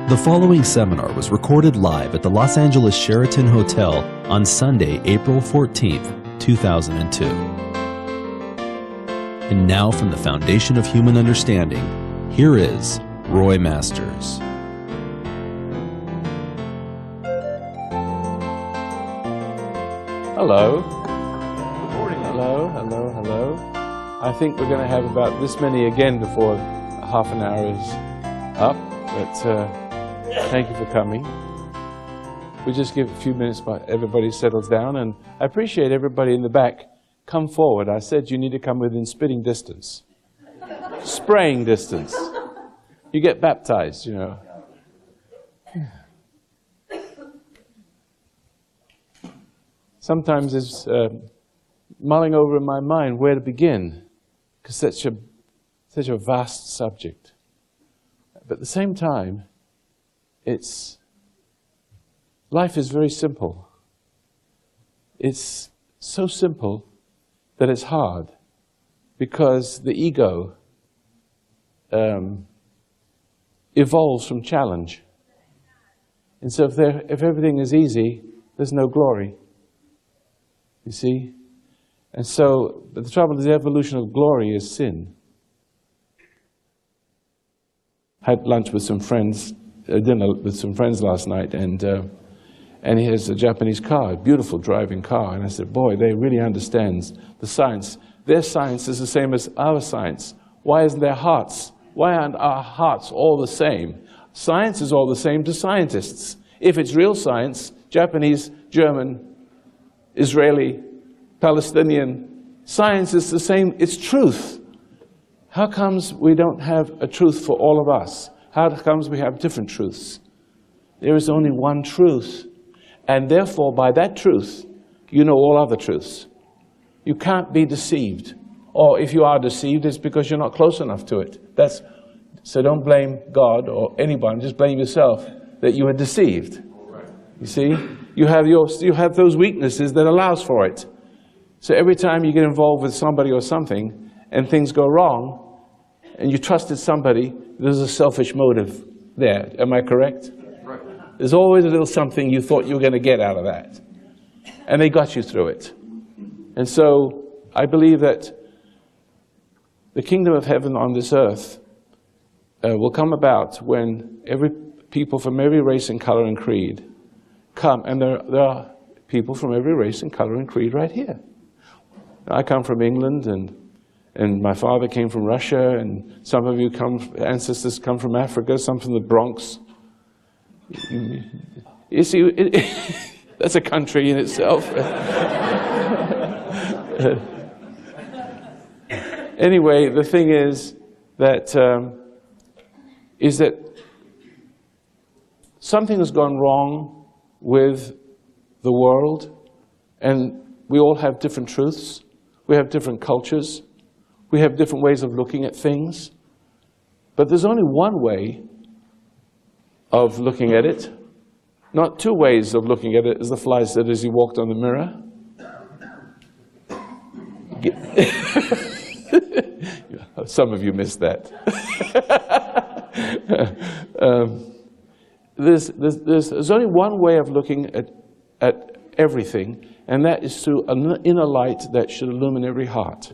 The following seminar was recorded live at the Los Angeles Sheraton Hotel on Sunday, April 14th, 2002. And now from the Foundation of Human Understanding, here is Roy Masters. Hello. Good morning. Hello, hello, hello. I think we're going to have about this many again before half an hour is up, but thank you for coming. We just give a few minutes while everybody settles down, and I appreciate everybody in the back. Come forward. I said you need to come within spitting distance, spraying distance. You get baptized, you know. Sometimes it's mulling over in my mind where to begin, because such a vast subject. But at the same time, life is very simple. It's so simple that it's hard, because the ego evolves from challenge. And so if everything is easy, there's no glory. You see? And so, but the trouble is the evolution of glory is sin. I had lunch with some friends, dinner with some friends last night, and he has a Japanese car, a beautiful driving car. And I said, boy, they really understand the science. Their science is the same as our science. Why isn't their hearts? Why aren't our hearts all the same? Science is all the same to scientists. If it's real science, Japanese, German, Israeli, Palestinian, science is the same, it's truth. How comes we don't have a truth for all of us? How comes we have different truths? There is only one truth. And therefore, by that truth, you know all other truths. You can't be deceived. Or if you are deceived, it's because you're not close enough to it. So don't blame God or anyone, just blame yourself that you are deceived. You see? You have those weaknesses that allows for it. So every time you get involved with somebody or something, and things go wrong, and you trusted somebody, there's a selfish motive there. Am I correct? Right. There's always a little something you thought you were going to get out of that. And they got you through it. And so I believe that the kingdom of heaven on this earth will come about when people from every race and color and creed come. And there are people from every race and color and creed right here. I come from England, and my father came from Russia, and some of you ancestors come from Africa, some from the Bronx. You see, that's a country in itself. Anyway, the thing is that something has gone wrong with the world, and we all have different truths. We have different cultures. We have different ways of looking at things. But there's only one way of looking at it. Not two ways of looking at it, as the fly said as he walked on the mirror. Some of you missed that. There's only one way of looking at everything, and that is through an inner light that should illumine every heart.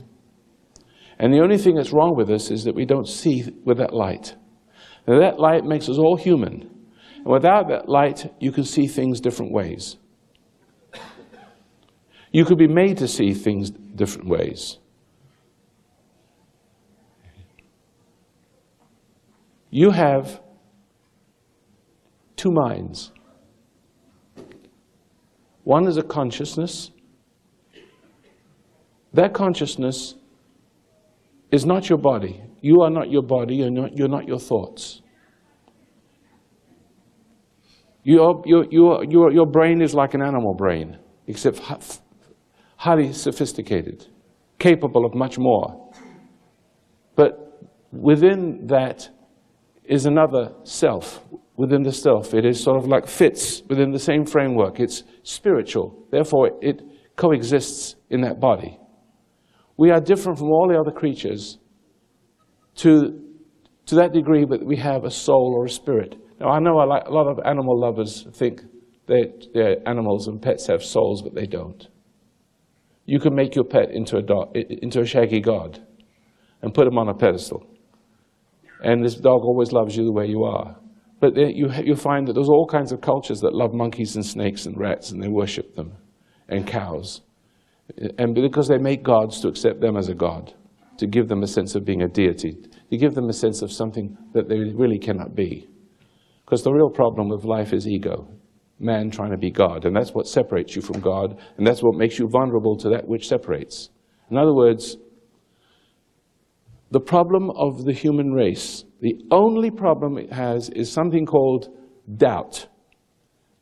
And the only thing that's wrong with us is that we don't see with that light. Now, that light makes us all human. And without that light, you can see things different ways. You could be made to see things different ways. You have two minds. One is a consciousness. That consciousness is not your body. You are not your body, you're not your thoughts. Your brain is like an animal brain, except highly sophisticated, capable of much more. But within that is another self. Within the self, it is sort of like fits within the same framework. It's spiritual. Therefore, it coexists in that body. We are different from all the other creatures to that degree that we have a soul or a spirit. Now, I know a lot of animal lovers think that their animals and pets have souls, but they don't. You can make your pet into a shaggy god and put him on a pedestal. And this dog always loves you the way you are. But you find that there's all kinds of cultures that love monkeys and snakes and rats, and they worship them, and cows. And because they make gods to accept them as a god, to give them a sense of being a deity, to give them a sense of something that they really cannot be. Because the real problem with life is ego, man trying to be God, and that's what separates you from God, and that's what makes you vulnerable to that which separates. In other words, the problem of the human race, the only problem it has is something called doubt.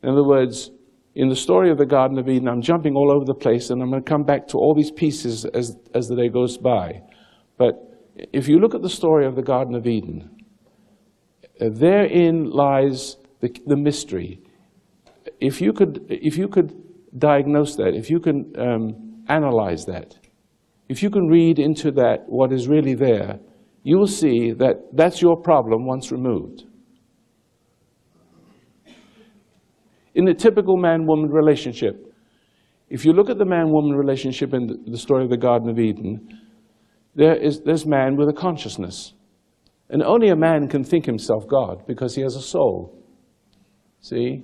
In other words, in the story of the Garden of Eden, I'm jumping all over the place, and I'm going to come back to all these pieces as the day goes by. But if you look at the story of the Garden of Eden, therein lies the mystery. If you could diagnose that, if you can analyze that, if you can read into that what is really there, you will see that that's your problem once removed. In the typical man-woman relationship, if you look at the man-woman relationship in the story of the Garden of Eden, there's man with a consciousness. And only a man can think himself God because he has a soul. See?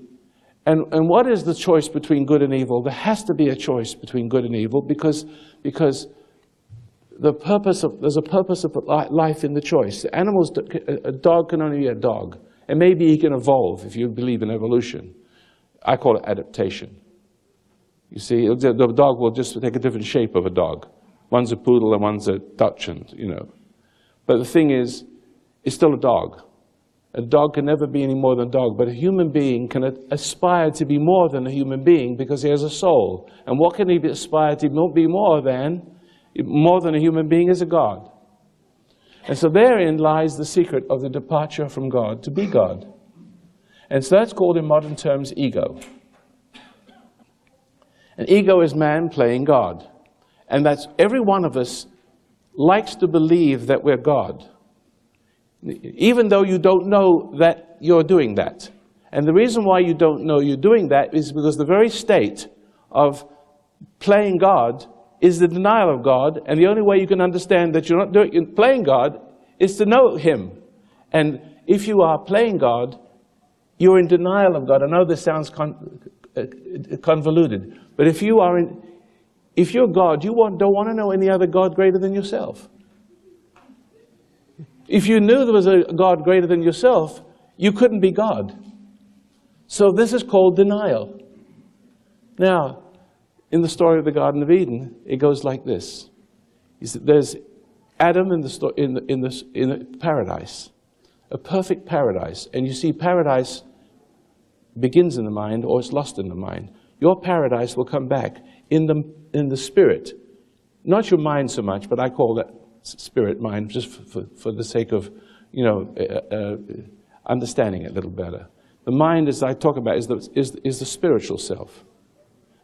And what is the choice between good and evil? There has to be a choice between good and evil because there's a purpose of life in the choice. A dog can only be a dog. And maybe he can evolve if you believe in evolution. I call it adaptation. You see, the dog will just take a different shape of a dog. One's a poodle and one's a Dachshund, you know. But the thing is, it's still a dog. A dog can never be any more than a dog, but a human being can aspire to be more than a human being because he has a soul. And what can he aspire to be more than a human being is a God. And so therein lies the secret of the departure from God to be God. And so that's called in modern terms ego. And ego is man playing God. And that's every one of us likes to believe that we're God, even though you don't know that you're doing that. And the reason why you don't know you're doing that is because the very state of playing God is the denial of God, and the only way you can understand that you're not playing God is to know Him. And if you are playing God, you're in denial of God. I know this sounds convoluted, but if you're God, you don't want to know any other God greater than yourself. If you knew there was a God greater than yourself, you couldn't be God. So this is called denial. Now, in the story of the Garden of Eden, it goes like this. There's Adam in the paradise, a perfect paradise. And you see, paradise begins in the mind or it's lost in the mind. Your paradise will come back in the spirit. Not your mind so much, but I call that spirit mind just for the sake of, understanding it a little better. The mind, as I talk about, is the spiritual self,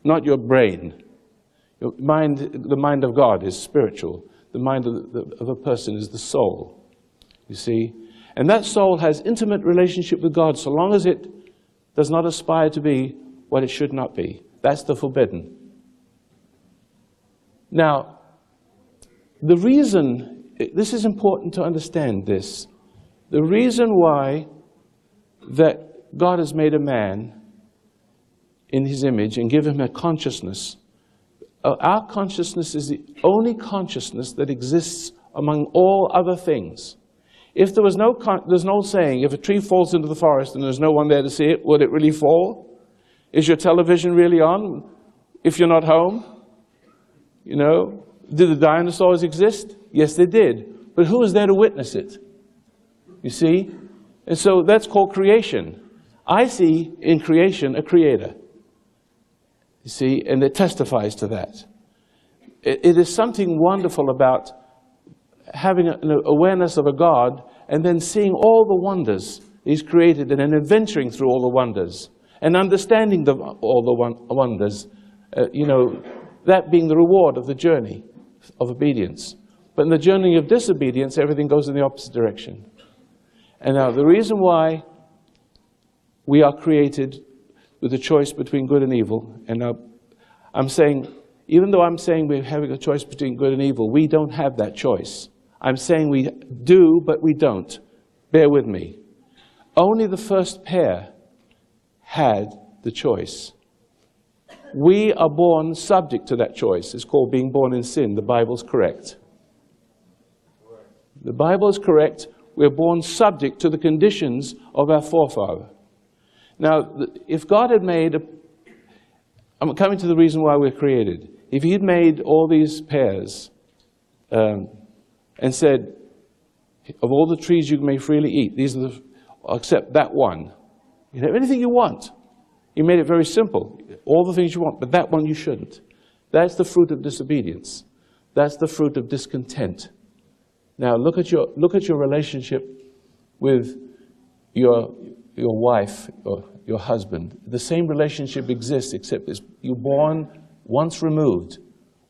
not your brain. The mind of God is spiritual. The mind of a person is the soul, you see. And that soul has intimate relationship with God so long as it does not aspire to be what it should not be. That's the forbidden. Now, the reason, this is important to understand this, the reason why that God has made a man in His image and given him a consciousness. Our consciousness is the only consciousness that exists among all other things. If there's an old saying, if a tree falls into the forest and there's no one there to see it, would it really fall? Is your television really on if you're not home? You know, did the dinosaurs exist? Yes, they did. But who was there to witness it? You see? And so that's called creation. I see in creation a creator. You see, and it testifies to that. It is something wonderful about having an awareness of a God and then seeing all the wonders He's created and then adventuring through all the wonders and understanding all the wonders, that being the reward of the journey of obedience. But in the journey of disobedience, everything goes in the opposite direction. And now the reason why we are created with a choice between good and evil. And now I'm saying, even though I'm saying we're having a choice between good and evil, we don't have that choice. I'm saying we do, but we don't. Bear with me. Only the first pair had the choice. We are born subject to that choice. It's called being born in sin. The Bible's correct. The Bible is correct. We're born subject to the conditions of our forefather. Now, if God had made I'm coming to the reason why we're created. If He had made all these pairs and said, of all the trees you may freely eat, these are except that one. You can have anything you want. He made it very simple. All the things you want, but that one you shouldn't. That's the fruit of disobedience. That's the fruit of discontent. Now look at your relationship with your wife or your husband. The same relationship exists, except you're born once removed.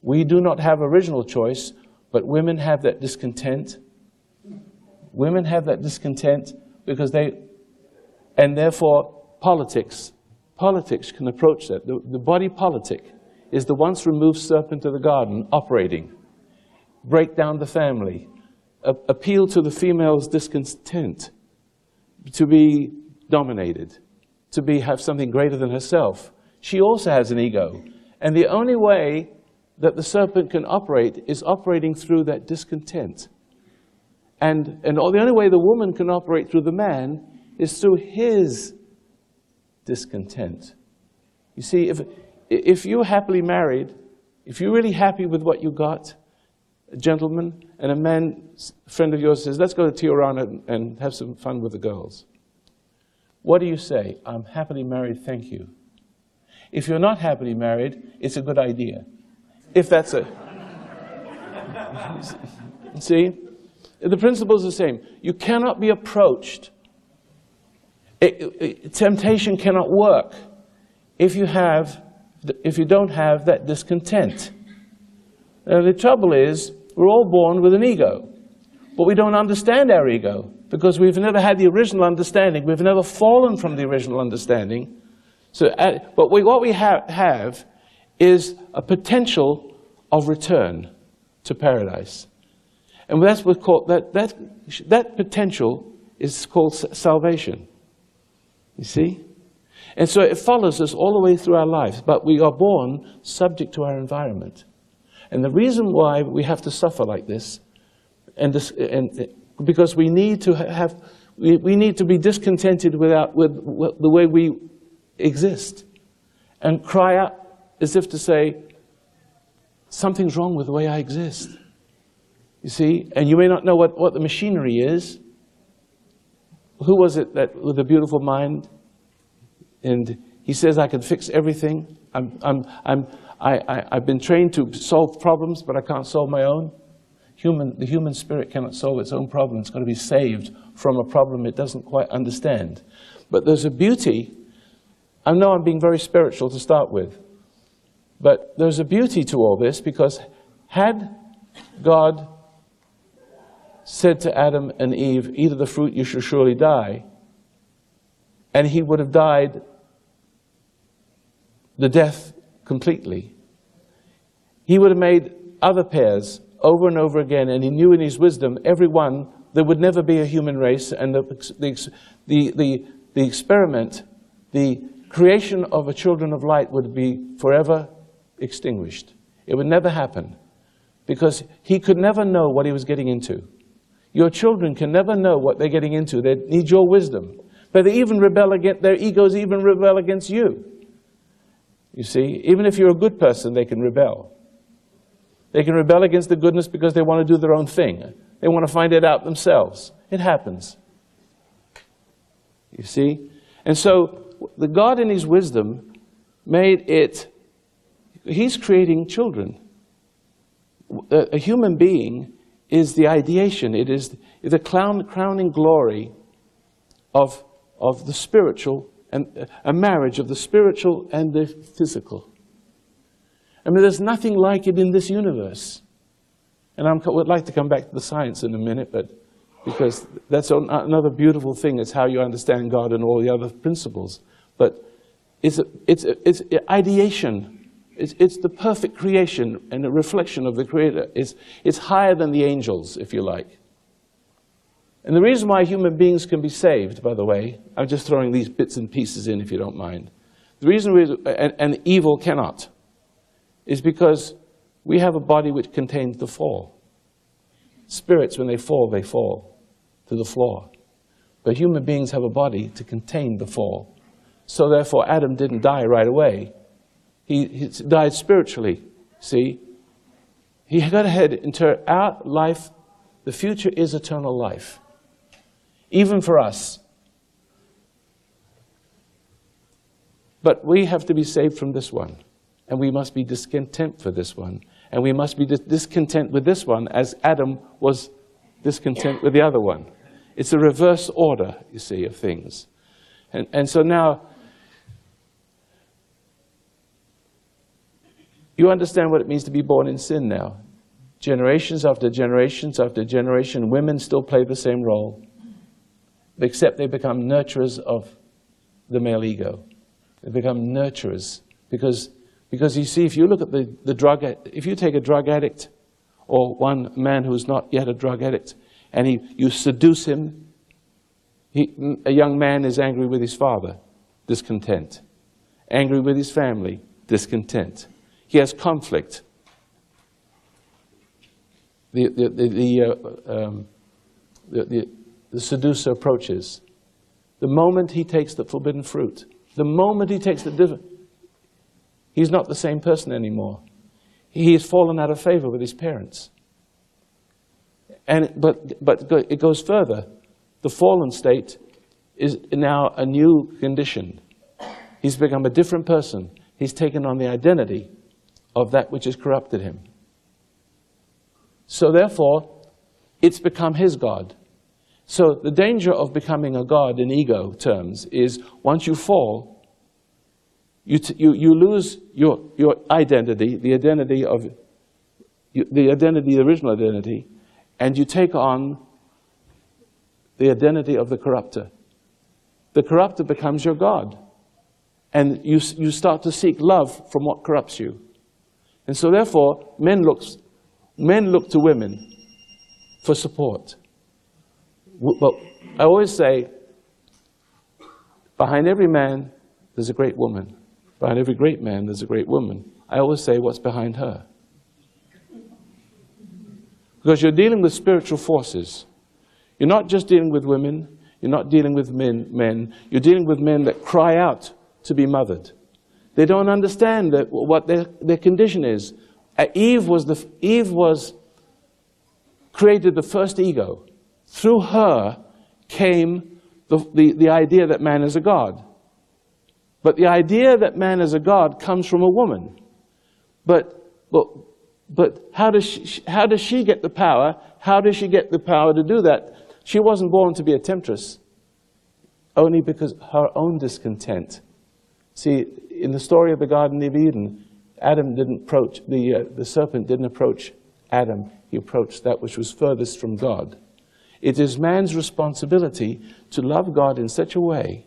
We do not have original choice, but women have that discontent. Women have that discontent because and therefore politics can approach that. The body politic is the once removed serpent of the garden operating. Break down the family. Appeal to the female's discontent. To be dominated. To have something greater than herself. She also has an ego. And the only way that the serpent can operate is operating through that discontent. And the only way the woman can operate through the man is through his discontent. You see, if you're happily married, if you're really happy with what you got, a gentleman, and a friend of yours says, let's go to Tijuana and have some fun with the girls. What do you say? I'm happily married, thank you. If you're not happily married, it's a good idea. If that's See? The principle is the same. You cannot be approached. Temptation cannot work if you don't have that discontent. Now, the trouble is, we're all born with an ego, but we don't understand our ego because we've never had the original understanding. We've never fallen from the original understanding. But what we have is a potential of return to paradise. And that's what's called, that potential is called salvation. You see? And so it follows us all the way through our lives, but we are born subject to our environment. And the reason why we have to suffer like this, because we need to be discontented with the way we exist, and cry out as if to say, something's wrong with the way I exist. You see, and you may not know what the machinery is. Who was it that with a beautiful mind? And he says, I can fix everything. I've been trained to solve problems, but I can't solve my own. The human spirit cannot solve its own problem. It's got to be saved from a problem it doesn't quite understand. But there's a beauty. I know I'm being very spiritual to start with, but there's a beauty to all this, because had God said to Adam and Eve, eat of the fruit you shall surely die, and he would have died the death completely, he would have made other pairs over and over again, and he knew in his wisdom, everyone, there would never be a human race, and the experiment, the creation of a children of light would be forever extinguished. It would never happen, because he could never know what he was getting into. Your children can never know what they're getting into. They need your wisdom. But they even rebel against, their egos even rebel against you. You see, even if you're a good person, they can rebel. They can rebel against the goodness because they want to do their own thing. They want to find it out themselves. It happens. You see? And so, the God in his wisdom made it, he's creating children. A human being is the ideation. It is the crowning glory of the spiritual, and a marriage of the spiritual and the physical. I mean, there's nothing like it in this universe. And I would like to come back to the science in a minute, but because that's another beautiful thing. It's how you understand God and all the other principles. But it's ideation. It's the perfect creation and a reflection of the Creator. It's higher than the angels, if you like. And the reason why human beings can be saved, by the way, I'm just throwing these bits and pieces in if you don't mind. The reason and evil cannot is because we have a body which contains the fall. Spirits, when they fall to the floor. But human beings have a body to contain the fall. So therefore, Adam didn't die right away. He died spiritually, see? He got ahead into our life. The future is eternal life, even for us. But we have to be saved from this one, and we must be discontent for this one, and we must be discontent with this one as Adam was discontent with the other one. It's a reverse order, you see, of things. And so now, you understand what it means to be born in sin now. Generations after generations after generation, women still play the same role, except they become nurturers of the male ego. They become nurturers because you see, if you look at if you take a drug addict or one man who's not yet a drug addict, and you seduce him, a young man is angry with his father, discontent. Angry with his family, discontent. He has conflict. The seducer approaches. The moment he takes the forbidden fruit, the moment he takes he's not the same person anymore. He has fallen out of favor with his parents. But it goes further. The fallen state is now a new condition. He's become a different person. He's taken on the identity of that which has corrupted him. So therefore, it's become his God. So the danger of becoming a God in ego terms is once you fall, you lose your identity, the original identity, and you take on the identity of the corrupter. The corrupter becomes your God. And you start to seek love from what corrupts you. And so therefore, men look to women for support. But I always say, behind every man, there's a great woman. Behind every great man, there's a great woman. I always say, what's behind her? Because you're dealing with spiritual forces. You're not just dealing with women. You're not dealing with men. You're dealing with men that cry out to be mothered. They don't understand what their condition is. Eve created the first ego. Through her came the idea that man is a god. But the idea that man is a god comes from a woman. But how does she get the power? How does she get the power to do that? She wasn't born to be a temptress. Only because her own discontent. See, in the story of the Garden of Eden, Adam didn't approach, the serpent didn't approach Adam. He approached that which was furthest from God. It is man's responsibility to love God in such a way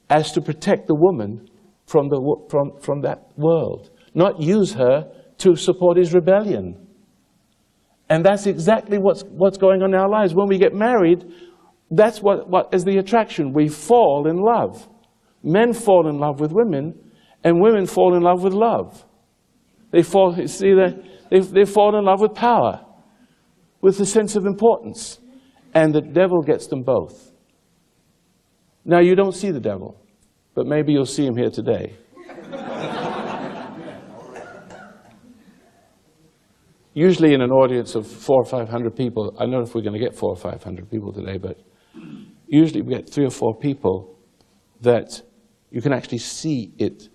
as to protect the woman from that world, not use her to support his rebellion. And that's exactly what's going on in our lives. When we get married, that's what is the attraction. We fall in love. Men fall in love with women, and women fall in love with love. They fall in love with power, with the sense of importance, and the devil gets them both. Now, you don't see the devil, but maybe you'll see him here today. Usually in an audience of 400 or 500 people, I don't know if we're going to get 400 or 500 people today, but usually we get 3 or 4 people that you can actually see it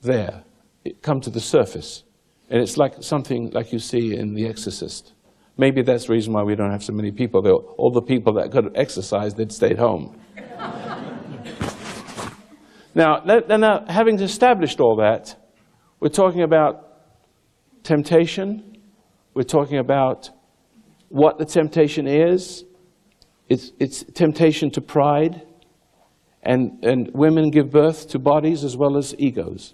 there. It come to the surface. And it's like something like you see in The Exorcist. Maybe that's the reason why we don't have so many people. All the people that could have exercised, they'd stayed home. Now, having established all that, we're talking about temptation. We're talking about what the temptation is. It's temptation to pride, and women give birth to bodies as well as egos.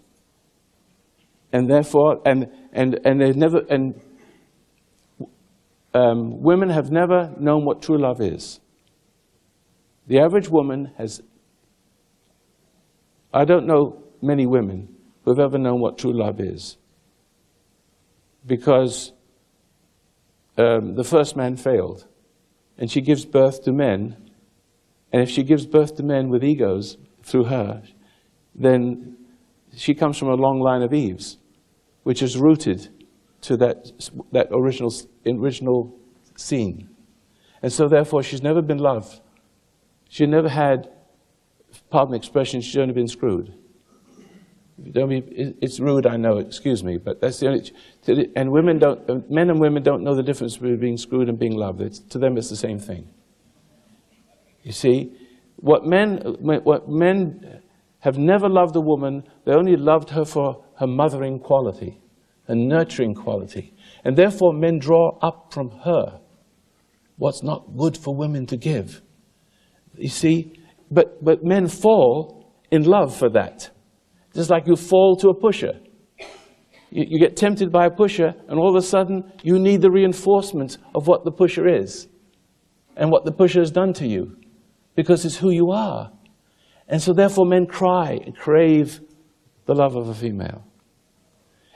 And therefore, women have never known what true love is. The average woman has, I don't know many women who have ever known what true love is, because the first man failed, and she gives birth to men, and if she gives birth to men with egos through her, then she comes from a long line of Eves, which is rooted to that original scene. And so therefore she's never been loved. She never had, pardon the expression, she's only been screwed. It's rude, I know, excuse me, but that's the only, and men and women don't know the difference between being screwed and being loved. To them it's the same thing. You see, what men have never loved a woman, they only loved her for her mothering quality, her nurturing quality. And therefore men draw up from her what's not good for women to give. You see, but men fall in love for that. Just like you fall to a pusher. You get tempted by a pusher, and all of a sudden you need the reinforcement of what the pusher is and what the pusher has done to you, because it's who you are. And so therefore men cry and crave the love of a female.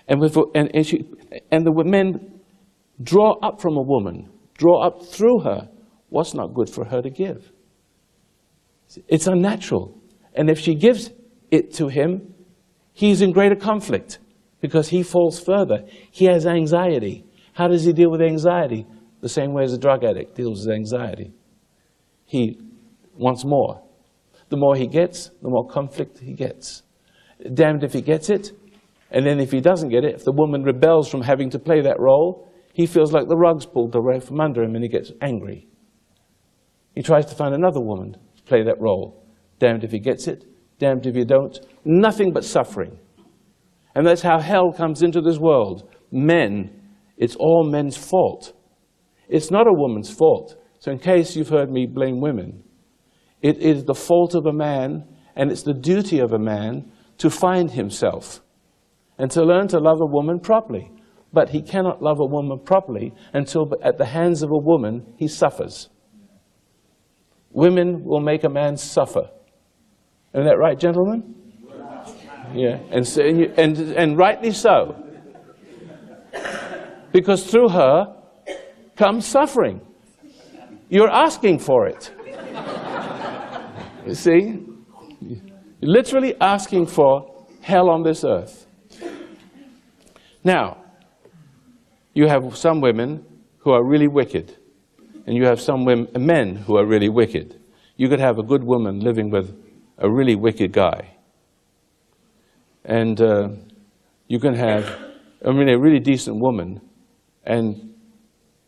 And the men draw up from a woman, draw up through her what's not good for her to give. It's unnatural. And if she gives it to him, he's in greater conflict because he falls further. He has anxiety. How does he deal with anxiety? The same way as a drug addict deals with anxiety. He wants more. The more he gets, the more conflict he gets. Damned if he gets it. And then if he doesn't get it, if the woman rebels from having to play that role, he feels like the rug's pulled away from under him and he gets angry. He tries to find another woman to play that role. Damned if he gets it, damned if you don't. Nothing but suffering. And that's how hell comes into this world. Men, it's all men's fault. It's not a woman's fault. So in case you've heard me blame women, it is the fault of a man, and it's the duty of a man to find himself and to learn to love a woman properly. But he cannot love a woman properly until at the hands of a woman he suffers. Women will make a man suffer. Isn't that right, gentlemen? Yeah, and rightly so. Because through her comes suffering. You're asking for it. You see? You're literally asking for hell on this earth. Now, you have some women who are really wicked, and you have some men who are really wicked. You could have a good woman living with a really wicked guy. And you can have, a really decent woman, and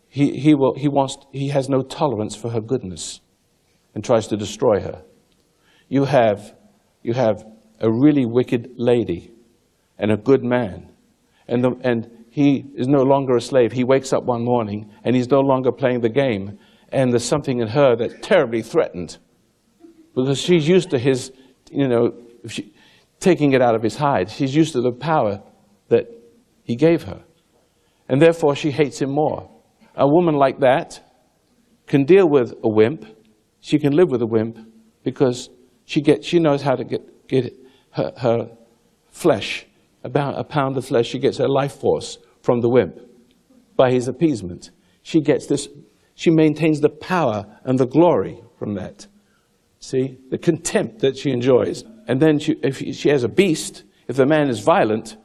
he has no tolerance for her goodness and tries to destroy her. You have a really wicked lady and a good man, and he is no longer a slave. He wakes up one morning and he's no longer playing the game, and there's something in her that's terribly threatened because she's used to his, taking it out of his hide. She's used to the power that he gave her, and therefore she hates him more. A woman like that can deal with a wimp. She can live with a wimp because she knows how to get her flesh, about a pound of flesh. She gets her life force from the wimp by his appeasement. She gets this. She maintains the power and the glory from that. See, the contempt that she enjoys. And then if she has a beast, if the man is violent,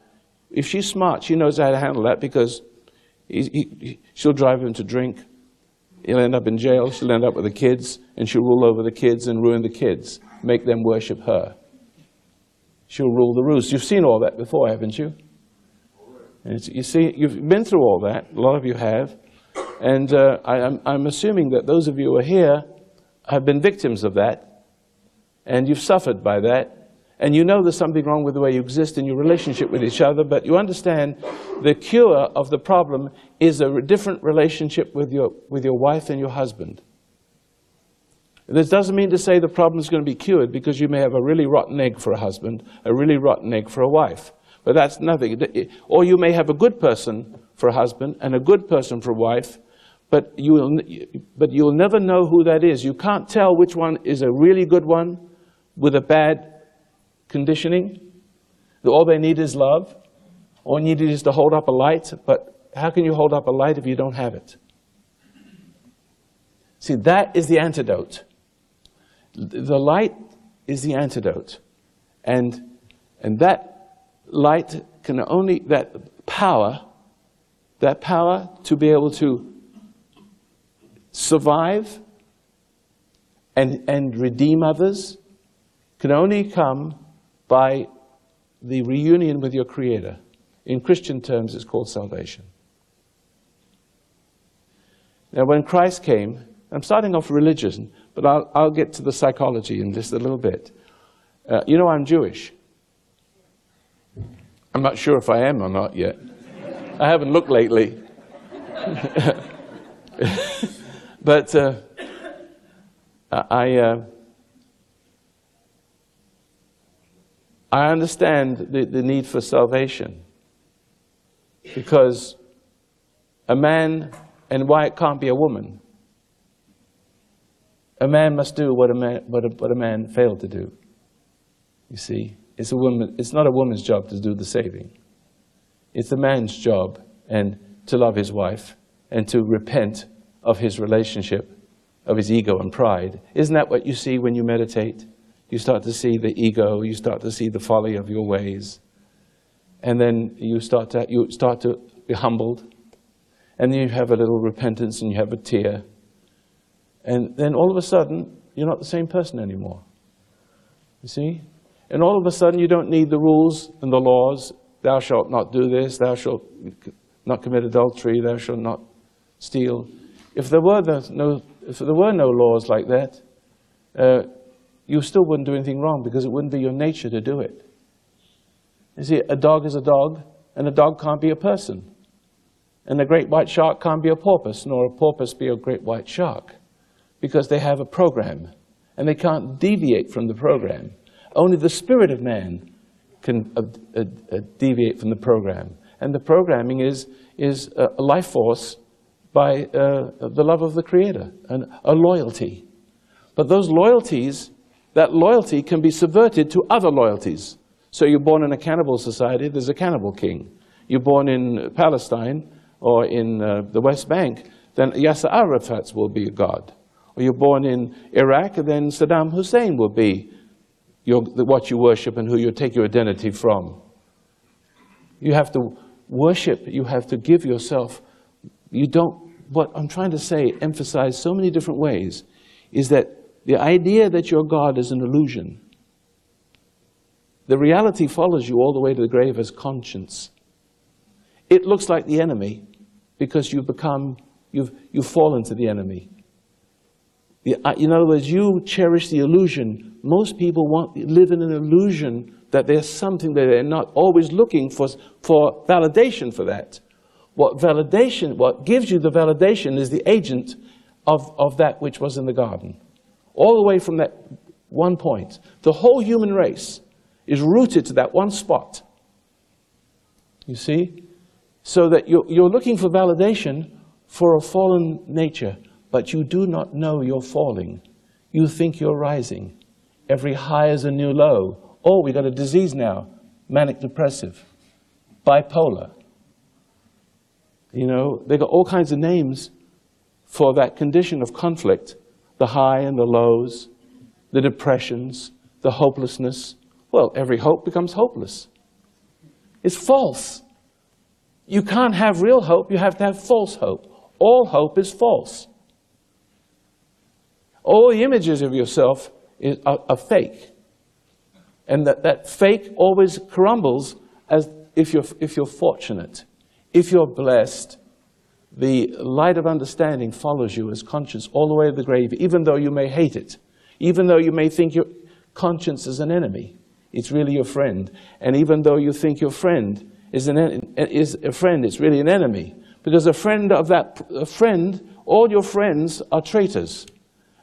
if she's smart, she knows how to handle that because she'll drive him to drink. He'll end up in jail. She'll end up with the kids, and she'll rule over the kids and ruin the kids, make them worship her. She'll rule the roost. You've seen all that before, haven't you? And you see, you've been through all that. A lot of you have. And I'm assuming that those of you who are here have been victims of that, and you've suffered by that, And you know there's something wrong with the way you exist in your relationship with each other, but you understand the cure of the problem is a different relationship with your wife and your husband. This doesn't mean to say the problem is going to be cured, because you may have a really rotten egg for a husband, a really rotten egg for a wife. But that's nothing. Or you may have a good person for a husband and a good person for a wife, but you'll never know who that is. You can't tell which one is a really good one with a bad conditioning. All they need is love. All you need is to hold up a light, but how can you hold up a light if you don't have it? See, that is the antidote. The light is the antidote. And that light can only, that power to be able to survive and redeem others can only come by the reunion with your Creator. In Christian terms, it's called salvation. Now, when Christ came, I'm starting off religion, but I'll get to the psychology in just a little bit. You know, I'm Jewish. I'm not sure if I am or not yet. I haven't looked lately. But I understand the need for salvation, because a man, and why it can't be a woman. A man must do what a man failed to do. You see, it's not a woman's job to do the saving. It's a man's job, and to love his wife and to repent of his relationship, of his ego and pride. Isn't that what you see when you meditate? You start to see the ego, you start to see the folly of your ways, and then you start to be humbled, and then you have a little repentance and you have a tear, and then all of a sudden you're not the same person anymore. You see? And all of a sudden you don't need the rules and the laws. Thou shalt not do this, thou shalt not commit adultery, thou shalt not steal. If there were no laws like that, you still wouldn't do anything wrong, because it wouldn't be your nature to do it. You see, a dog is a dog, and a dog can't be a person. And a great white shark can't be a porpoise, nor a porpoise be a great white shark, because they have a program, and they can't deviate from the program. Only the spirit of man can deviate from the program. And the programming is a life force by the love of the Creator, and a loyalty. But those loyalties, that loyalty can be subverted to other loyalties. So you're born in a cannibal society, there's a cannibal king. You're born in Palestine or in the West Bank, then Yasser Arafat will be a god. Or you're born in Iraq, then Saddam Hussein will be what you worship and who you take your identity from. You have to worship, you have to give yourself. What I'm trying to say, emphasize so many different ways, is that the idea that your God is an illusion. The reality follows you all the way to the grave as conscience. It looks like the enemy because you've fallen to the enemy. In other words, you cherish the illusion. Most people live in an illusion that there's something that they're not always looking for validation for that. What gives you the validation is the agent of that which was in the garden. All the way from that one point. The whole human race is rooted to that one spot. You see? So that you're looking for validation for a fallen nature, but you do not know you're falling. You think you're rising. Every high is a new low. Oh, we got a disease now. Manic depressive. Bipolar. You know, they got all kinds of names for that condition of conflict. The high and the lows, the depressions, the hopelessness. Well, every hope becomes hopeless. It's false. You can't have real hope, you have to have false hope. All hope is false. All the images of yourself are fake. And that fake always crumbles as if you're fortunate. If you're blessed, the light of understanding follows you as conscience all the way to the grave, even though you may hate it, even though you may think your conscience is an enemy. it's really your friend. And even though you think your friend is a friend, it's really an enemy. Because a friend, all your friends are traitors.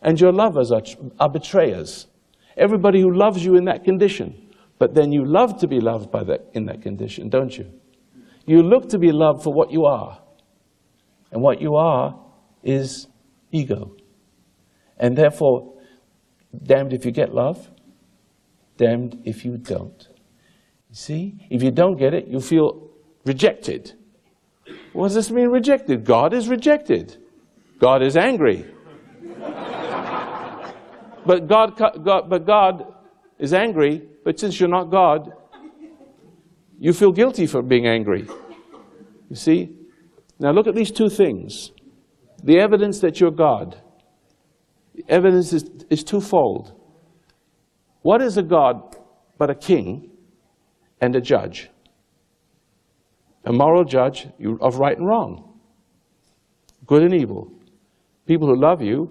And your lovers are betrayers. Everybody who loves you in that condition. But then you love to be loved in that condition, don't you? You look to be loved for what you are. And what you are is ego. And therefore, damned if you get love, damned if you don't. You see? If you don't get it, you feel rejected. What does this mean, rejected? God is rejected. God is angry. But God is angry, but since you're not God, you feel guilty for being angry. You see? Now look at these two things. The evidence that you're God. The evidence is twofold. What is a God but a king and a judge? A moral judge of right and wrong, good and evil. People who love you,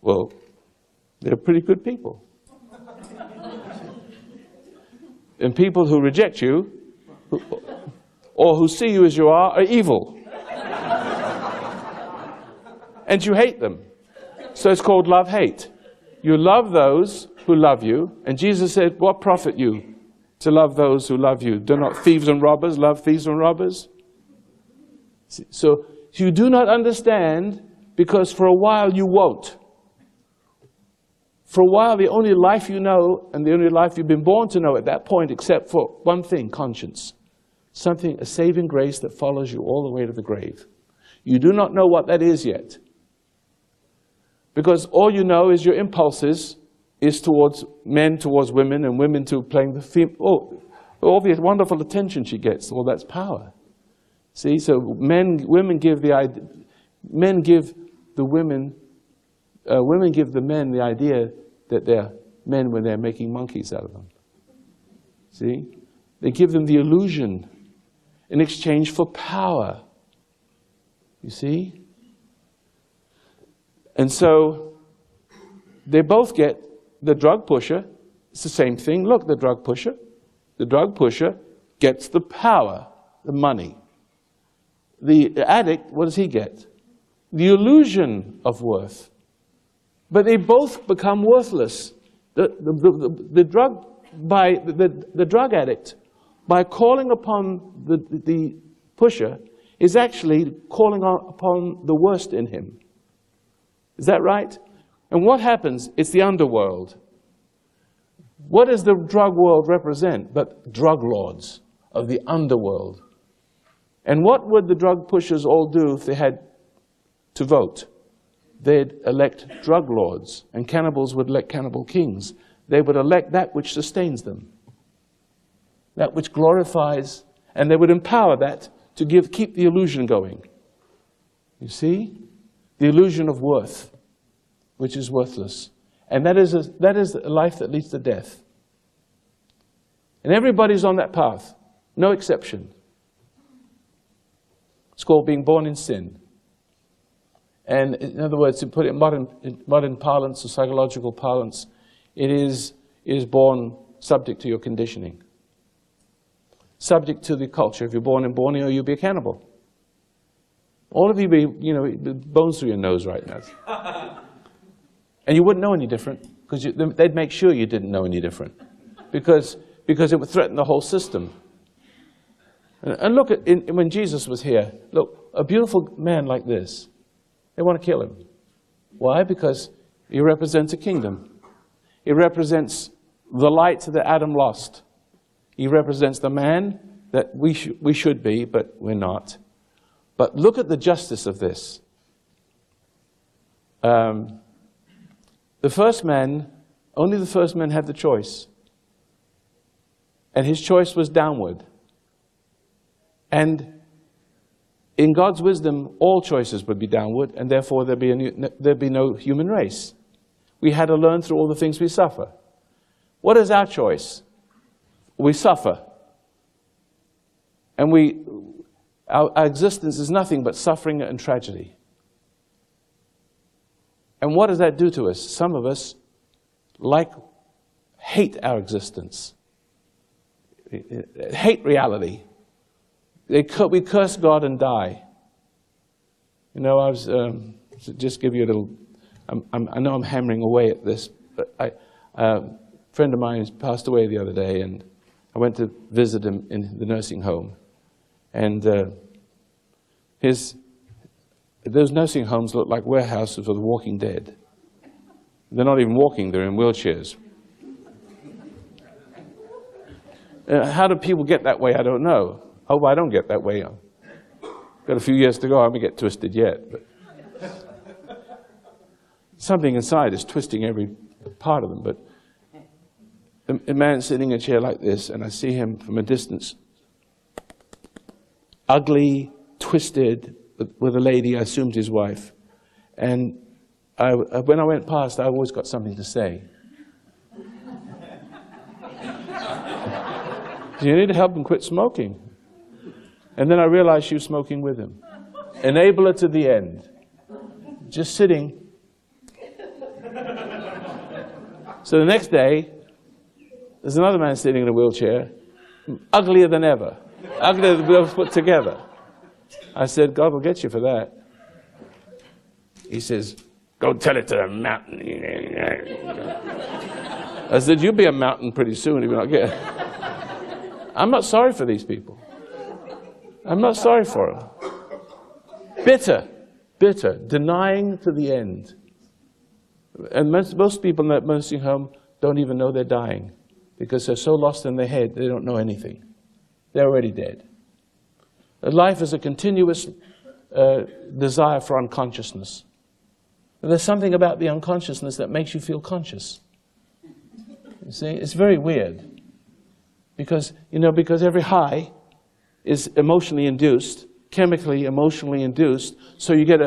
well, they're pretty good people. And people who reject you, or who see you as you are evil. And you hate them. So it's called love-hate. You love those who love you. And Jesus said, what profit you to love those who love you? Do not thieves and robbers love thieves and robbers? So you do not understand, because for a while you won't. For a while, the only life you know, and the only life you've been born to know at that point, except for one thing, conscience. Something, a saving grace that follows you all the way to the grave. You do not know what that is yet. Because all you know is your impulses is towards men, towards women, and women to playing the female. All the wonderful attention she gets, well, that's power. See, so women give the men the idea that they're men when they're making monkeys out of them. See? They give them the illusion in exchange for power. You see? And so they both get the drug pusher. It's the same thing. Look, the drug pusher. The drug pusher gets the power, the money. The addict, what does he get? The illusion of worth. But they both become worthless. The drug addict, by calling upon the pusher, is actually calling upon the worst in him. Is that right? And what happens? It's the underworld. What does the drug world represent but drug lords of the underworld? And what would the drug pushers all do if they had to vote? They'd elect drug lords, and cannibals would elect cannibal kings. They would elect that which sustains them, that which glorifies, and they would empower that to keep the illusion going. You see? The illusion of worth, which is worthless. And that is a life that leads to death. And everybody's on that path, no exception. It's called being born in sin. And in other words, to put it in modern parlance or psychological parlance, it is born subject to your conditioning. Subject to the culture. If you're born in Borneo, you'll be a cannibal. All of you be, bones through your nose right now. And you wouldn't know any different, because they'd make sure you didn't know any different. Because it would threaten the whole system. And look, when Jesus was here, look, a beautiful man like this, they want to kill him. Why? Because he represents a kingdom. He represents the light that Adam lost. He represents the man that we should be, but we're not. But look at the justice of this. Only the first man had the choice. And his choice was downward. And in God's wisdom, all choices would be downward, and therefore there'd be no human race. We had to learn through all the things we suffer. What is our choice? We suffer. And our existence is nothing but suffering and tragedy. And what does that do to us? Some of us hate our existence. hate reality. We curse God and die. You know, I was, to just give you a little, I know I'm hammering away at this, but a friend of mine passed away the other day, and I went to visit him in the nursing home. And those nursing homes look like warehouses for the walking dead. They're not even walking, they're in wheelchairs. How do people get that way? I don't know. Hope I don't get that way. Got a few years to go. I haven't get twisted yet. But something inside is twisting every part of them. But a man sitting in a chair like this, and I see him from a distance, ugly, twisted, with a lady, I assumed his wife. And when I went past, I always got something to say. You need to help him quit smoking. And then I realized she was smoking with him. Enable her to the end. Just sitting. So the next day, there's another man sitting in a wheelchair, uglier than ever. Uglier than both put together. I said, God will get you for that. He says, go tell it to the mountain. I said, you'll be a mountain pretty soon if you're not getting it. I'm not sorry for these people. I'm not sorry for them. Bitter, denying to the end. And most people in that nursing home don't even know they're dying because they're so lost in their head they don't know anything. They're already dead. Life is a continuous desire for unconsciousness. And there's something about the unconsciousness that makes you feel conscious. You see, it's very weird. Because every high is emotionally induced, chemically, emotionally induced, so you get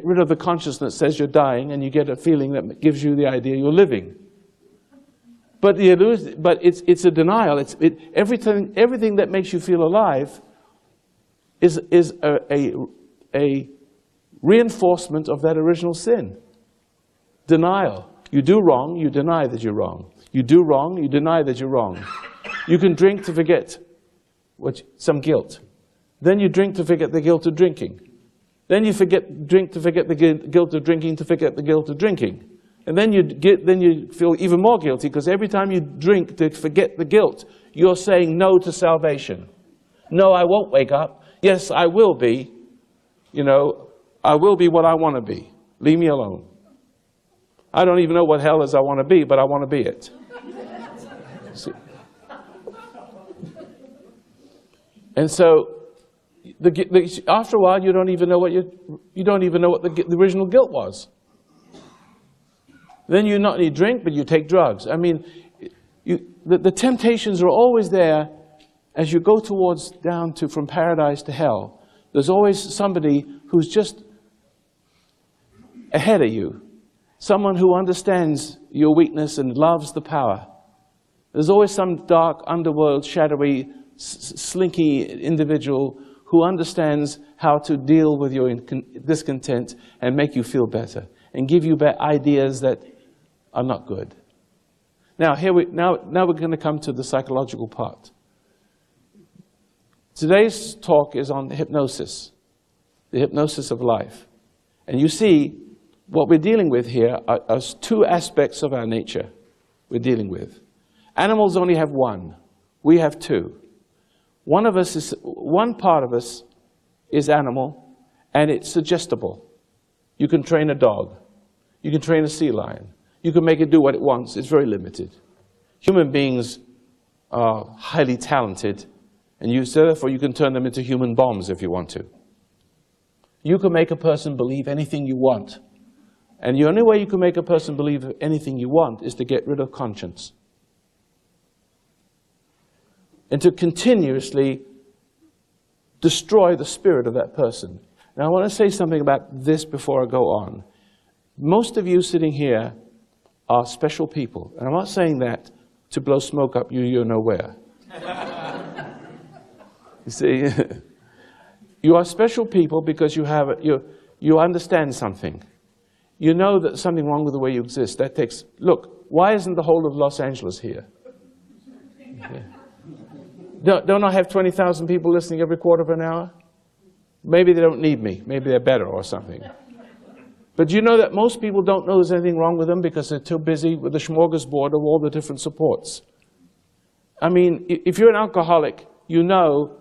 rid of the consciousness that says you're dying, and you get a feeling that gives you the idea you're living. But it's a denial. Everything that makes you feel alive is a reinforcement of that original sin. Denial. You do wrong, you deny that you're wrong. You do wrong, you deny that you're wrong. You can drink to forget some guilt. Then you drink to forget the guilt of drinking. Then you drink to forget the guilt of drinking to forget the guilt of drinking. And then you feel even more guilty because every time you drink to forget the guilt, you're saying no to salvation. No, I won't wake up. Yes, I will be. I will be what I want to be. Leave me alone. I don't even know what hell is I want to be, but I want to be it. See? And so, after a while, you don't even know what the original guilt was. Then you not only drink, but you take drugs. I mean, the temptations are always there as you go towards from paradise to hell. There's always somebody who's just ahead of you. Someone who understands your weakness and loves the power. There's always some dark, underworld, shadowy, slinky individual who understands how to deal with your discontent and make you feel better and give you ideas that are not good. Now, now we're going to come to the psychological part. Today's talk is on hypnosis, the hypnosis of life. And you see, what we're dealing with here are two aspects of our nature we're dealing with. Animals only have one. We have two. One part of us is animal, and it's suggestible. You can train a dog. You can train a sea lion. You can make it do what it wants. It's very limited. Human beings are highly talented, and therefore you can turn them into human bombs if you want to. You can make a person believe anything you want. And the only way you can make a person believe anything you want is to get rid of conscience. And to continuously destroy the spirit of that person. Now I want to say something about this before I go on. Most of you sitting here are special people. And I'm not saying that to blow smoke up you're nowhere. You see, you are special people because you understand something. You know that there's something wrong with the way you exist. Look, why isn't the whole of Los Angeles here? Yeah. Don't I have 20,000 people listening every quarter of an hour? Maybe they don't need me. Maybe they're better or something. But do you know that most people don't know there's anything wrong with them because they're too busy with the smorgasbord of all the different supports? I mean, if you're an alcoholic, you know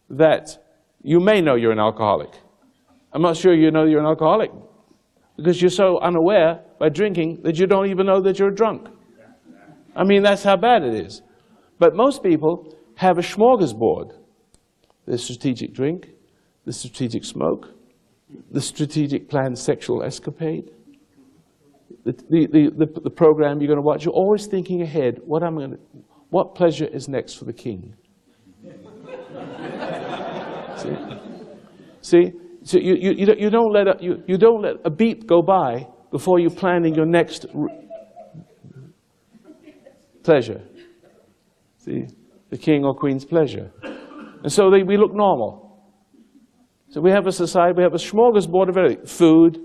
that you may know you're an alcoholic. I'm not sure you know you're an alcoholic because you're so unaware by drinking that you don't even know that you're drunk. I mean, that's how bad it is. But most people have a smorgasbord. The strategic drink, the strategic smoke, the strategic planned sexual escapade, the program you're going to watch. You're always thinking ahead. What pleasure is next for the king? See? So you don't let a beat go by before you're planning your next pleasure. See, the king or queen's pleasure, and so we look normal. So we have a society, we have a smorgasbord of everything: food,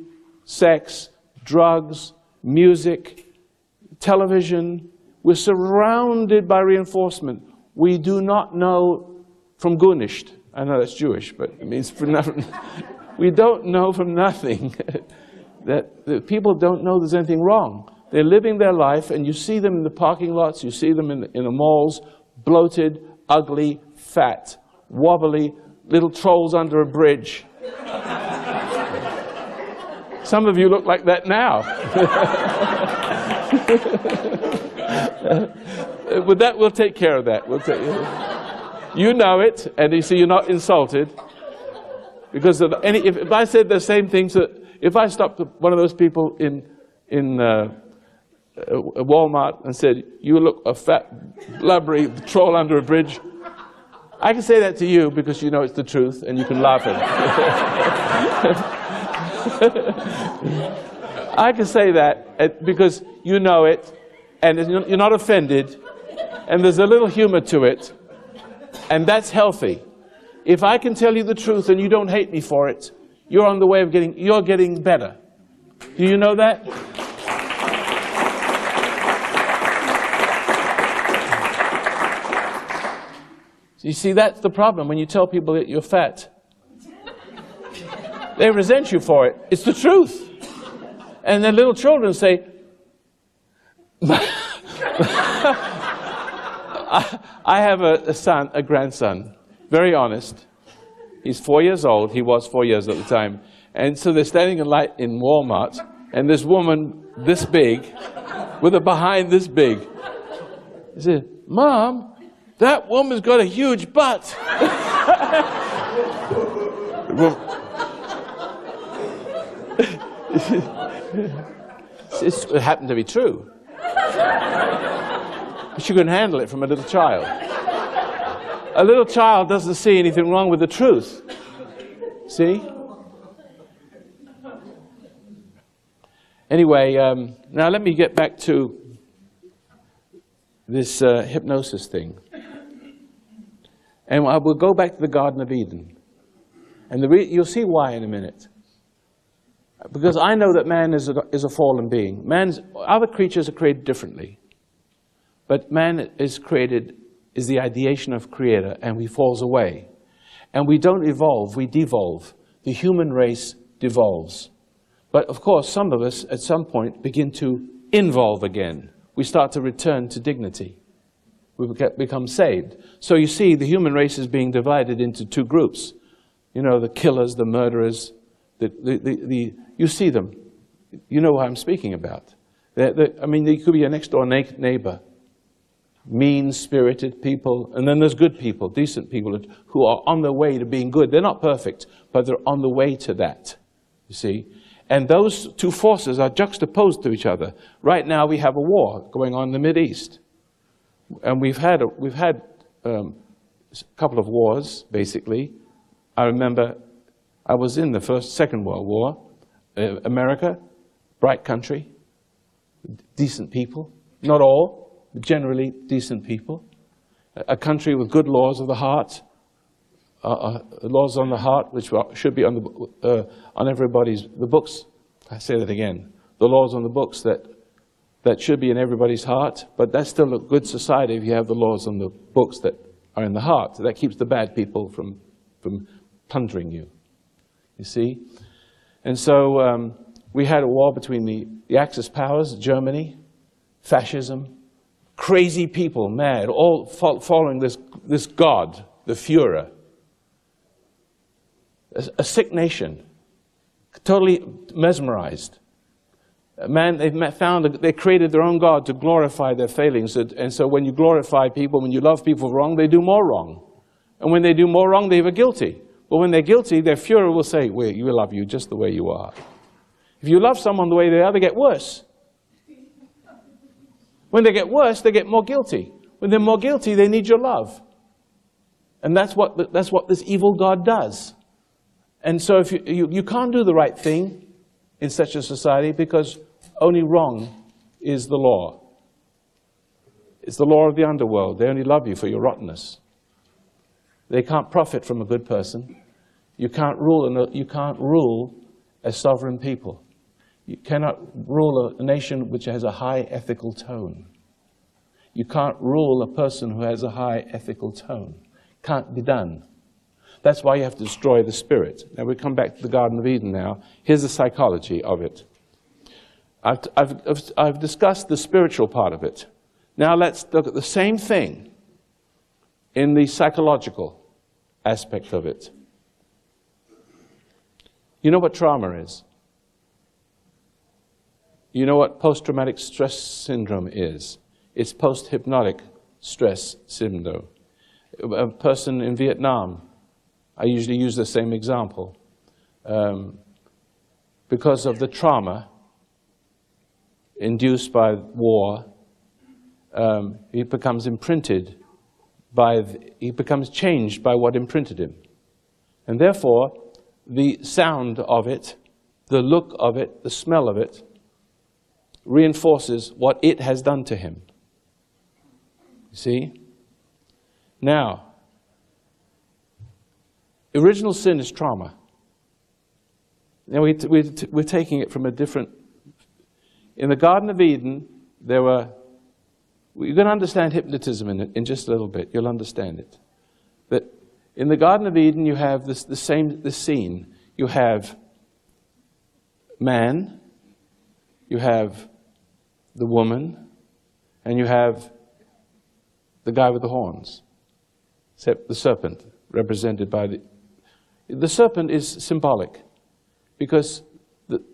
sex, drugs, music, television. We're surrounded by reinforcement. We do not know from Gunisht. I know that's Jewish, but it means from nothing. We don't know from nothing that people don't know there's anything wrong. They're living their life, and you see them in the parking lots, you see them in the malls, bloated, ugly, fat, wobbly, little trolls under a bridge. Some of you look like that now. With that, we'll take care of that. You know it, and you see you're not insulted. Because if I said the same things, if I stopped one of those people in Walmart and said, "You look a fat, blubbery troll under a bridge," I can say that to you because you know it's the truth, and you can laugh at it. I can say that because you know it, and you're not offended, and there's a little humor to it, and that's healthy. If I can tell you the truth and you don't hate me for it, you're on the way of getting better. Do you know that? You see, that's the problem when you tell people that you're fat. They resent you for it. It's the truth. And then little children say, I have a grandson, very honest. He's 4 years old. He was 4 years at the time. And so they're standing in Walmart, and this woman this big, with a behind this big. He said, "Mom, that woman's got a huge butt." It happened to be true. She couldn't handle it from a little child. A little child doesn't see anything wrong with the truth. See? Anyway, now let me get back to this hypnosis thing. And we'll go back to the Garden of Eden. And you'll see why in a minute. Because I know that man is a fallen being. Other creatures are created differently. But man is the ideation of creator, and he falls away. And we don't evolve, we devolve. The human race devolves. But of course, some of us at some point begin to involve again. We start to return to dignity. We become saved. So you see, the human race is being divided into two groups. You know, the killers, the murderers, you see them. You know what I'm speaking about. I mean, they could be a next-door neighbor. Mean-spirited people, and then there's good people, decent people who are on their way to being good. They're not perfect, but they're on the way to that, you see. And those two forces are juxtaposed to each other. Right now we have a war going on in the Mideast. And we've had a couple of wars, basically. I remember I was in the Second World War. America, bright country, decent people, not all, generally decent people, a country with good laws of the heart, laws on the heart which should be on everybody's, the books, I say that again, the laws on the books that should be in everybody's heart, but that's still a good society if you have the laws on the books that are in the heart. That keeps the bad people from plundering you. You see? And so we had a war between the Axis powers, Germany, fascism, crazy people, mad, all following this god, the Führer. A sick nation, totally mesmerized. Man, they've found that they created their own god to glorify their failings. And so when you glorify people, when you love people wrong, they do more wrong. And when they do more wrong, they are guilty. But when they're guilty, their Führer will say, "Well, we love you just the way you are." If you love someone the way they are, they get worse. When they get worse, they get more guilty. When they're more guilty, they need your love. And that's what this evil god does. And so if you can't do the right thing in such a society because only wrong is the law. It's the law of the underworld. They only love you for your rottenness. They can't profit from a good person. You can't rule a sovereign people. You cannot rule a nation which has a high ethical tone. You can't rule a person who has a high ethical tone. Can't be done. That's why you have to destroy the spirit. Now we come back to the Garden of Eden now. Here's the psychology of it. I've discussed the spiritual part of it. Now let's look at the same thing in the psychological aspect of it. You know what trauma is? You know what post-traumatic stress syndrome is? It's post-hypnotic stress syndrome. A person in Vietnam, I usually use the same example, because of the trauma induced by war, he becomes imprinted he becomes changed by what imprinted him. And therefore, the sound of it, the look of it, the smell of it, reinforces what it has done to him. You see? Now, original sin is trauma. Now we're taking it from a different... In the Garden of Eden, there were... You're going to understand hypnotism in just a little bit. You'll understand it. That in the Garden of Eden, you have this scene. You have man, you have the woman, and you have the guy with the horns, except the serpent, represented by the serpent is symbolic, because,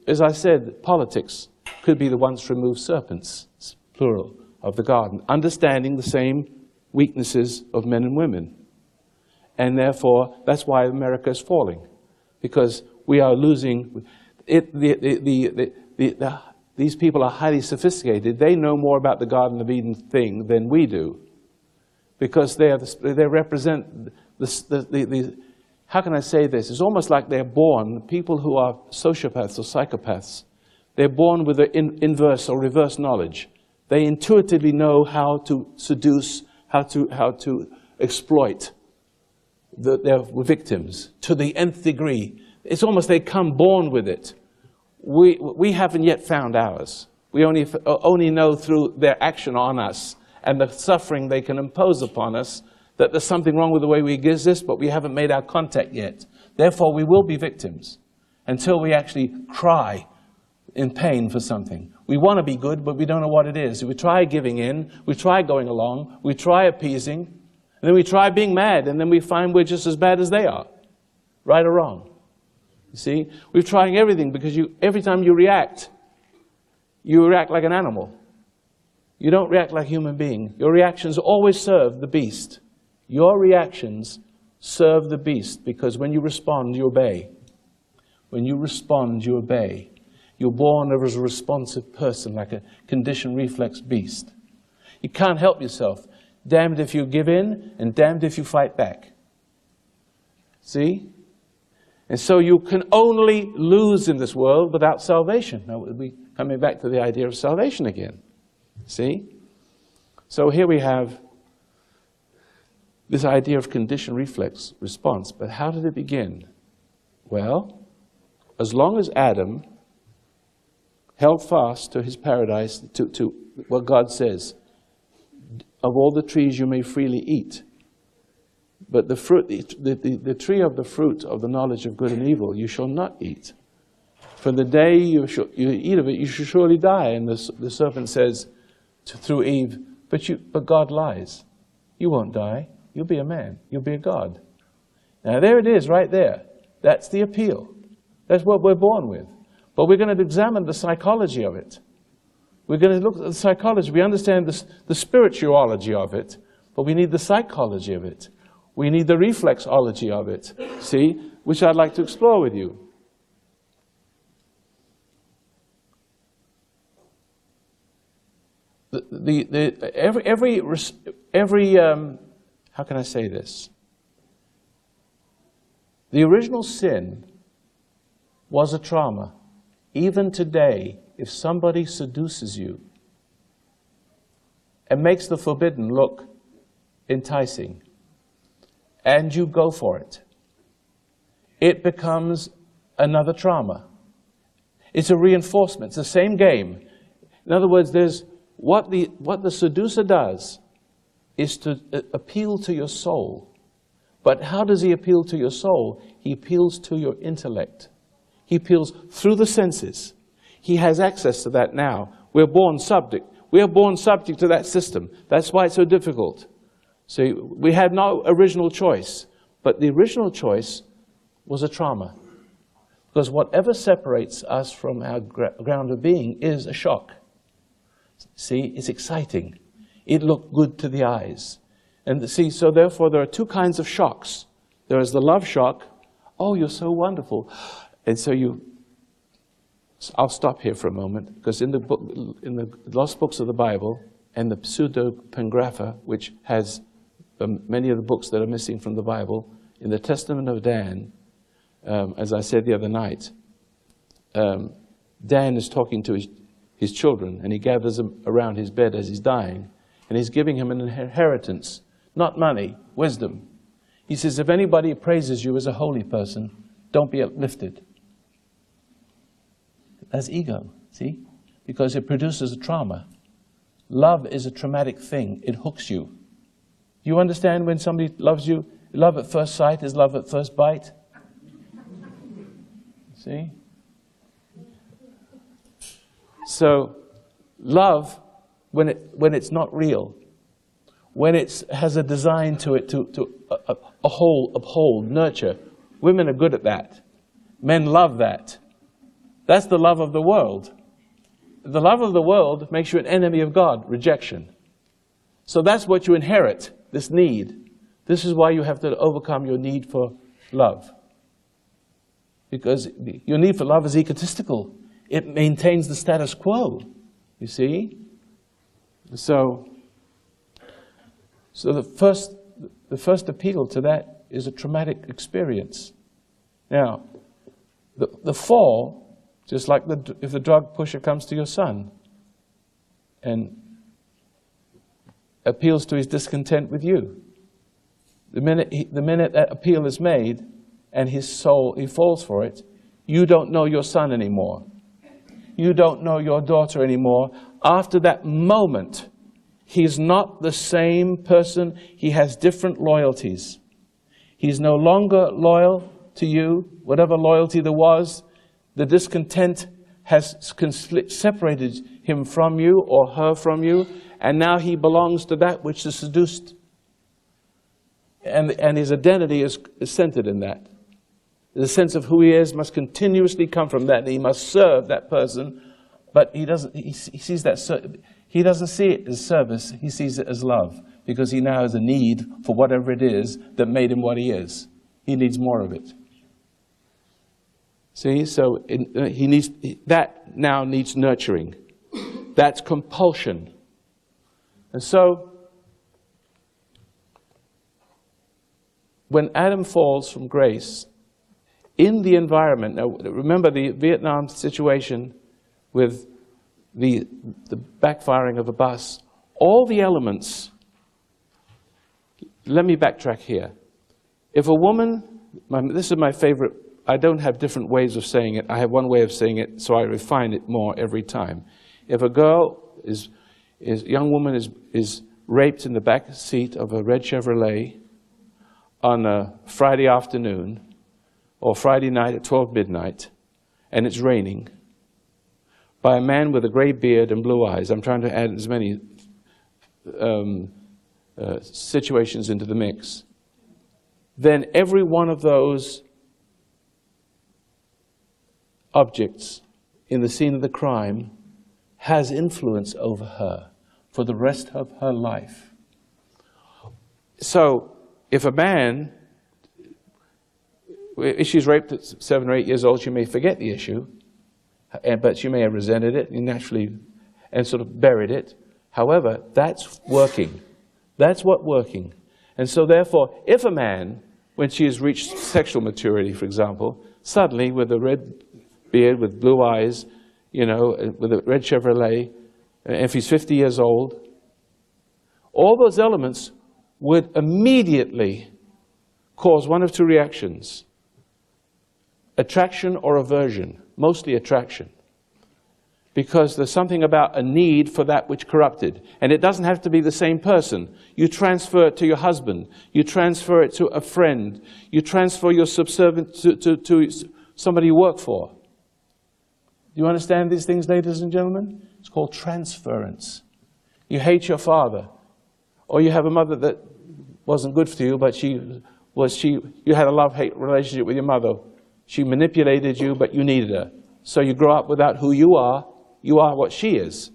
as I said, politics could be the once removed serpents, plural, of the garden, understanding the same weaknesses of men and women. And therefore, that's why America is falling, because we are losing it. These people are highly sophisticated. They know more about the Garden of Eden thing than we do, because they represent how can I say this? It's almost like they're born, people who are sociopaths or psychopaths, they're born with an inverse or reverse knowledge. They intuitively know how to seduce, how to exploit their victims to the nth degree. It's almost they come born with it. We haven't yet found ours. We only know through their action on us and the suffering they can impose upon us that there's something wrong with the way we exist, but we haven't made our contact yet. Therefore, we will be victims until we actually cry in pain for something. We want to be good, but we don't know what it is. We try giving in, we try going along, we try appeasing, and then we try being mad, and then we find we're just as bad as they are, right or wrong. You see? We're trying everything, because every time you react like an animal. You don't react like a human being. Your reactions always serve the beast. Your reactions serve the beast, because when you respond, you obey. When you respond, you obey. You're born as a responsive person, like a conditioned reflex beast. You can't help yourself. Damned if you give in, and damned if you fight back. See? And so you can only lose in this world without salvation. Now we're coming back to the idea of salvation again. See? So here we have this idea of conditioned reflex response. But how did it begin? Well, as long as Adam held fast to his paradise, to what God says, of all the trees you may freely eat, But the fruit, the tree of the fruit of the knowledge of good and evil, you shall not eat. For the day you eat of it, you shall surely die. And the serpent says through Eve, but God lies. You won't die. You'll be a man. You'll be a God. Now there it is, right there. That's the appeal. That's what we're born with. But we're going to examine the psychology of it. We're going to look at the psychology. We understand the spirituality of it, but we need the psychology of it. We need the reflexology of it, see, which I'd like to explore with you. How can I say this? The original sin was a trauma. Even today, if somebody seduces you and makes the forbidden look enticing, and you go for it, it becomes another trauma. It's a reinforcement. It's the same game. In other words, there's what the seducer does is to appeal to your soul. But how does he appeal to your soul? He appeals to your intellect. He appeals through the senses. He has access to that now. We're born subject. We are born subject to that system. That's why it's so difficult. See, we had no original choice, but the original choice was a trauma. Because whatever separates us from our ground of being is a shock. See, it's exciting. It looked good to the eyes. And see, so therefore there are two kinds of shocks. There is the love shock. Oh, you're so wonderful. And so I'll stop here for a moment, because in the lost books of the Bible and the pseudepigrapha, which has many of the books that are missing from the Bible, in the Testament of Dan, as I said the other night, Dan is talking to his children, and he gathers them around his bed as he's dying, and he's giving him an inheritance, not money, wisdom. He says, if anybody praises you as a holy person, don't be uplifted. That's ego, see? Because it produces a trauma. Love is a traumatic thing. It hooks you. You understand when somebody loves you? Love at first sight is love at first bite. See? So, love, when it's not real, when it has a design to it to uphold, nurture, women are good at that. Men love that. That's the love of the world. The love of the world makes you an enemy of God, rejection. So that's what you inherit, this need. This is why you have to overcome your need for love. Because your need for love is egotistical. It maintains the status quo, you see? So the first appeal to that is a traumatic experience. Now, the fall, just like if the drug pusher comes to your son and appeals to his discontent with you, the minute that appeal is made and his soul, he falls for it, you don't know your son anymore. You don't know your daughter anymore. After that moment, he's not the same person. He has different loyalties. He's no longer loyal to you. Whatever loyalty there was, the discontent has separated him from you or her from you, and now he belongs to that which is seduced. And his identity is centered in that. The sense of who he is must continuously come from that, and he must serve that person, but he doesn't see it as service, he sees it as love, because he now has a need for whatever it is that made him what he is. He needs more of it. See, so that now needs nurturing. That's compulsion. And so, when Adam falls from grace, in the environment, now remember the Vietnam situation with the backfiring of a bus, all the elements, let me backtrack here. If a woman, this is my favorite, I don't have different ways of saying it, I have one way of saying it, so I refine it more every time. If a girl young woman is raped in the back seat of a red Chevrolet, on a Friday afternoon or Friday night at 12 midnight, and it's raining, by a man with a gray beard and blue eyes. I'm trying to add as many situations into the mix. Then every one of those objects in the scene of the crime has influence over her for the rest of her life. So, if a man, if she's raped at 7 or 8 years old, she may forget the issue, but she may have resented it and sort of buried it. However, that's working. That's what working. And so therefore, if a man, when she has reached sexual maturity, for example, suddenly with a red beard, with blue eyes, with a red Chevrolet, and if he's 50 years old, all those elements would immediately cause one of two reactions: attraction or aversion, mostly attraction. Because there's something about a need for that which corrupted. And it doesn't have to be the same person. You transfer it to your husband. You transfer it to a friend. You transfer your subservient to somebody you work for. Do you understand these things, ladies and gentlemen? It's called transference. You hate your father. Or you have a mother that wasn't good for you, but you had a love-hate relationship with your mother. She manipulated you, but you needed her. So you grow up without who you are. You are what she is.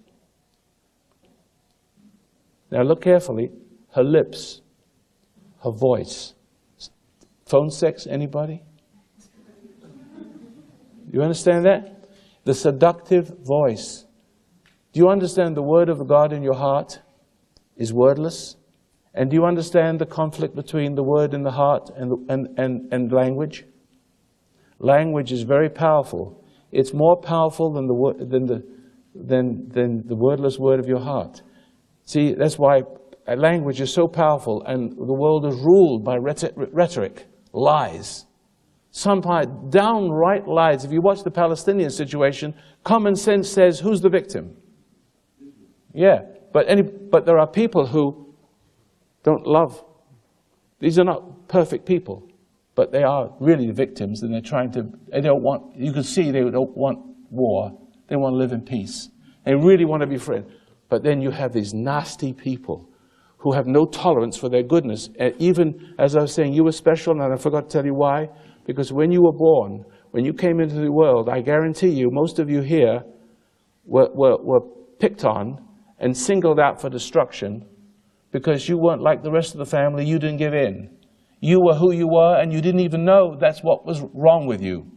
Now look carefully. Her lips, her voice. Phone sex, anybody? You understand that? The seductive voice. Do you understand the word of God in your heart is wordless? And do you understand the conflict between the word in the heart and language? Language is very powerful. It's more powerful than the wordless word of your heart. See, that's why language is so powerful, and the world is ruled by rhetoric, lies. Sometimes downright lies. If you watch the Palestinian situation, common sense says, who's the victim? Yeah, but there are people who don't love. These are not perfect people. But they are really the victims, and they don't want, you can see they don't want war. They want to live in peace. They really want to be friends. But then you have these nasty people who have no tolerance for their goodness. And even, as I was saying, you were special, and I forgot to tell you why. Because when you were born, when you came into the world, I guarantee you, most of you here were picked on and singled out for destruction because you weren't like the rest of the family. You didn't give in. You were who you were, and you didn't even know that's what was wrong with you.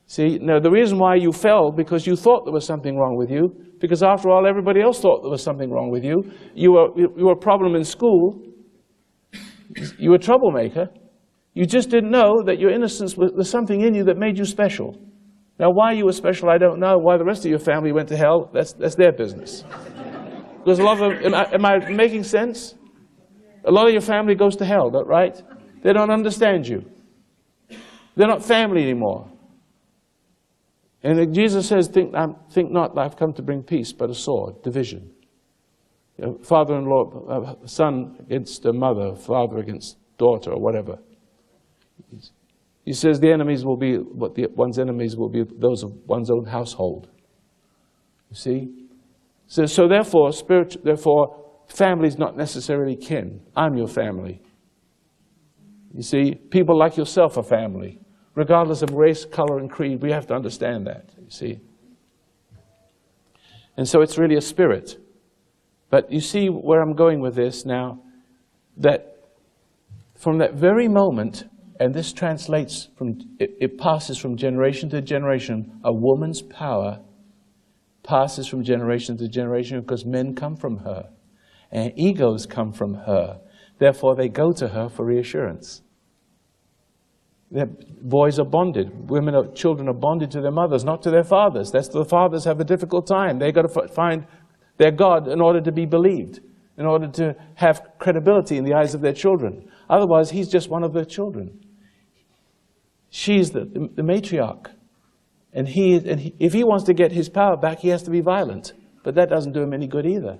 See, now the reason why you fell, because you thought there was something wrong with you, because after all, everybody else thought there was something wrong with you. You were a problem in school. You were a troublemaker. You just didn't know that your innocence was something in you that made you special. Now, why you were special, I don't know. Why the rest of your family went to hell, that's their business. Because a lot of them, am I making sense? A lot of your family goes to hell, right? They don't understand you. They're not family anymore. And Jesus says, think not that I've come to bring peace, but a sword, division. Father-in-law, son against a mother, father against daughter, or whatever. He says one's enemies will be those of one's own household. You see? So therefore, family is not necessarily kin. I'm your family. You see, people like yourself are family. Regardless of race, color, and creed, we have to understand that, you see. And so it's really a spirit. But you see where I'm going with this now, that from that very moment, and this translates from, it passes from generation to generation, a woman's power passes from generation to generation because men come from her. And egos come from her. Therefore, they go to her for reassurance. Boys are bonded. Children are bonded to their mothers, not to their fathers. The fathers have a difficult time. They've got to find their God in order to be believed, in order to have credibility in the eyes of their children. Otherwise, he's just one of their children. She's the matriarch. And if he wants to get his power back, he has to be violent. But that doesn't do him any good either.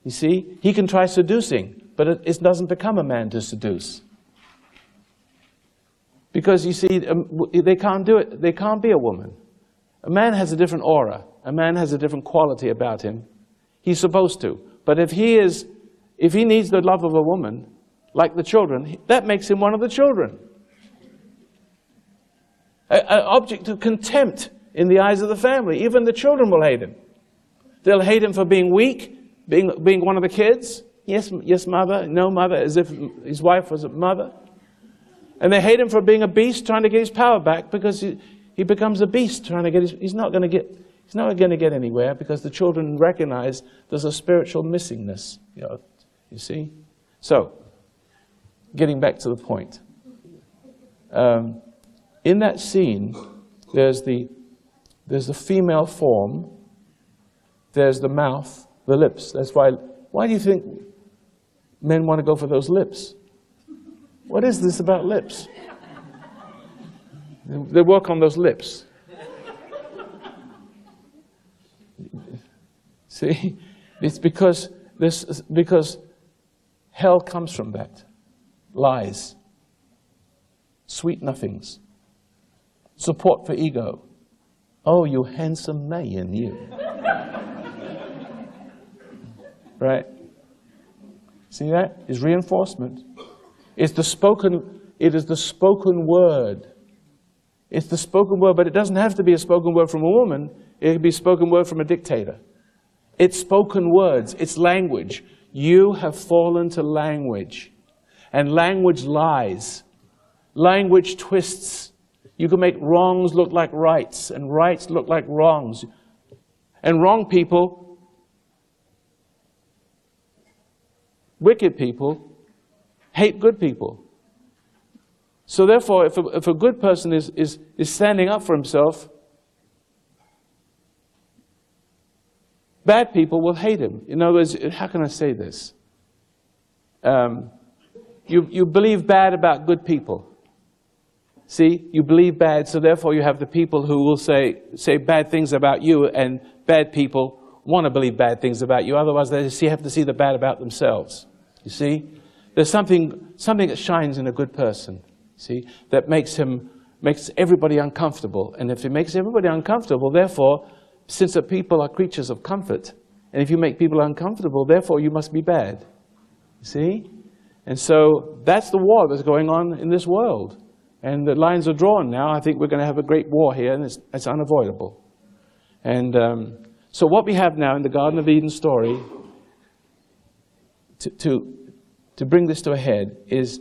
You see, he can try seducing, but it doesn't become a man to seduce. Because you see, they can't do it. They can't be a woman. A man has a different aura. A man has a different quality about him. He's supposed to. But if he needs the love of a woman, like the children, that makes him one of the children. An object of contempt in the eyes of the family. Even the children will hate him. They'll hate him for being weak, being one of the kids. Yes, mother. No, mother, as if his wife was a mother. And they hate him for being a beast, trying to get his power back, because he becomes a beast, trying to get he's not going to get anywhere, because the children recognize there's a spiritual missingness. You see? So, getting back to the point. In that scene, there's the female form, there's the mouth, the lips. That's why do you think men want to go for those lips? What is this about lips? They work on those lips. See? It's because hell comes from that. Lies. Sweet nothings. Support for ego. Oh, you handsome man, you. Right? See that? It's reinforcement. It is the spoken word. It's the spoken word, but it doesn't have to be a spoken word from a woman. It can be a spoken word from a dictator. It's spoken words. It's language. You have fallen to language. And language lies. Language twists. You can make wrongs look like rights, and rights look like wrongs. And wrong people, wicked people, hate good people. So therefore, if a good person is standing up for himself, bad people will hate him. In other words, how can I say this? You believe bad about good people. See, you believe bad, so therefore you have the people who will say bad things about you, and bad people want to believe bad things about you. Otherwise, they have to see the bad about themselves. You see? There's something that shines in a good person, see, that makes everybody uncomfortable. And if it makes everybody uncomfortable, therefore, since the people are creatures of comfort, and if you make people uncomfortable, therefore you must be bad. You see? And so that's the war that's going on in this world. And the lines are drawn now. I think we're going to have a great war here, and it's unavoidable. And so what we have now in the Garden of Eden story, to bring this to a head, is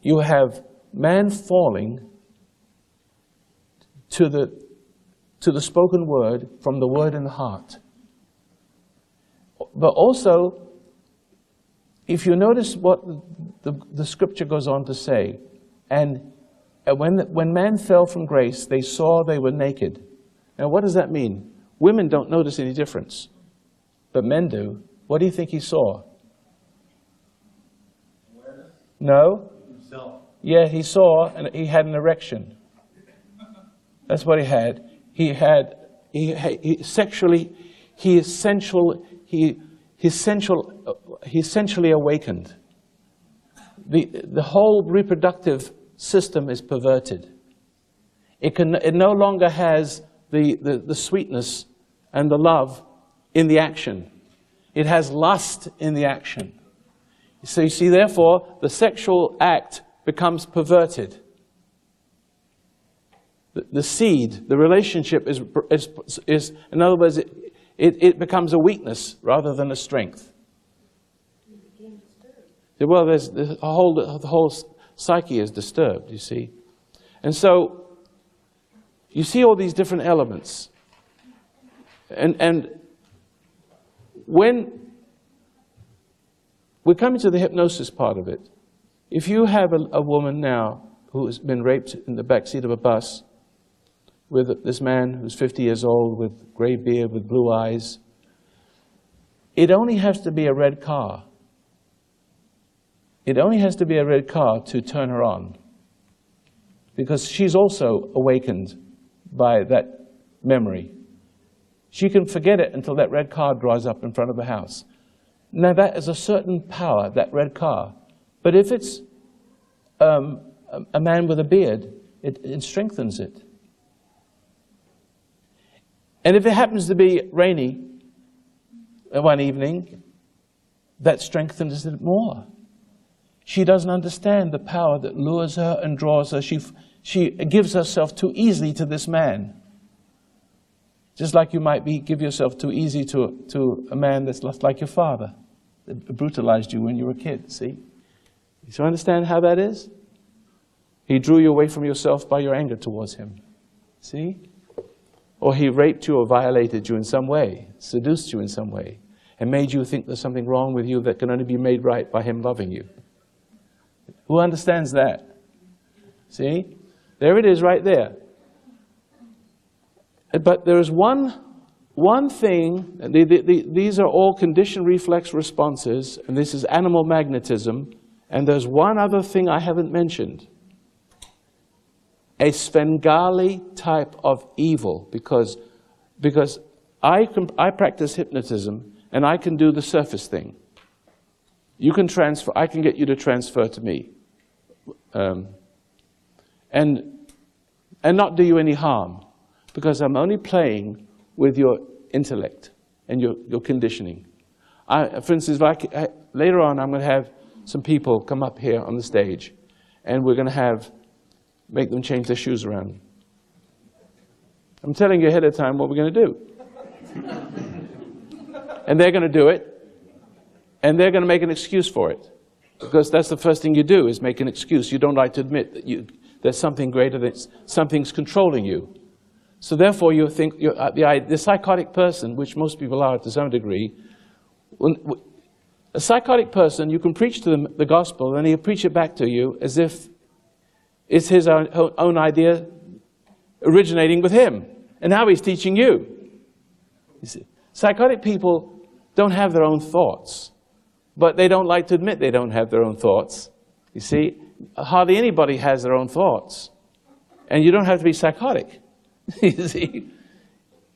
you have man falling to the spoken word from the word in the heart. But also, if you notice what the scripture goes on to say, and when man fell from grace, they saw they were naked. Now what does that mean? Women don't notice any difference, but men do. What do you think he saw? No? Himself. Yeah, he saw, and he had an erection. That's what he had. He essentially awakened. The whole reproductive system is perverted. It no longer has the sweetness and the love in the action. It has lust in the action. So you see, therefore, the sexual act becomes perverted. The seed, the relationship is in other words, it becomes a weakness rather than a strength. Well, the whole psyche is disturbed, you see. And so, you see all these different elements. And when we're coming to the hypnosis part of it, if you have a woman now who has been raped in the backseat of a bus with this man who's 50 years old with gray beard, with blue eyes, it only has to be a red car. It only has to be a red car to turn her on, because she's also awakened by that memory. She can forget it until that red car drives up in front of the house. Now that is a certain power, that red car. But if it's a man with a beard, it strengthens it. And if it happens to be rainy one evening, that strengthens it more. She doesn't understand the power that lures her and draws her. She gives herself too easily to this man. Just like you might give yourself too easy to a man that's like your father, that brutalized you when you were a kid, see? So understand how that is? He drew you away from yourself by your anger towards him, see? Or he raped you or violated you in some way, seduced you in some way, and made you think there's something wrong with you that can only be made right by him loving you. Who understands that? See? There it is right there. But there is one thing, these are all conditioned reflex responses, and this is animal magnetism, and there's one other thing I haven't mentioned. A Svengali type of evil, because I practice hypnotism, and I can do the surface thing. You can transfer, I can get you to transfer to me. And not do you any harm, because I'm only playing with your intellect and your conditioning. For instance, later on I'm going to have some people come up here on the stage, and we're going to make them change their shoes around. I'm telling you ahead of time what we're going to do. And they're going to do it, and they're going to make an excuse for it. Because that's the first thing you do, is make an excuse. You don't like to admit that there's something greater, that something's controlling you. So therefore you think, the psychotic person, which most people are to some degree, a psychotic person, you can preach to them the gospel, and he'll preach it back to you as if it's his own idea originating with him. And now he's teaching you. You see, psychotic people don't have their own thoughts, but they don't like to admit they don't have their own thoughts. You see, hardly anybody has their own thoughts. And you don't have to be psychotic. You see,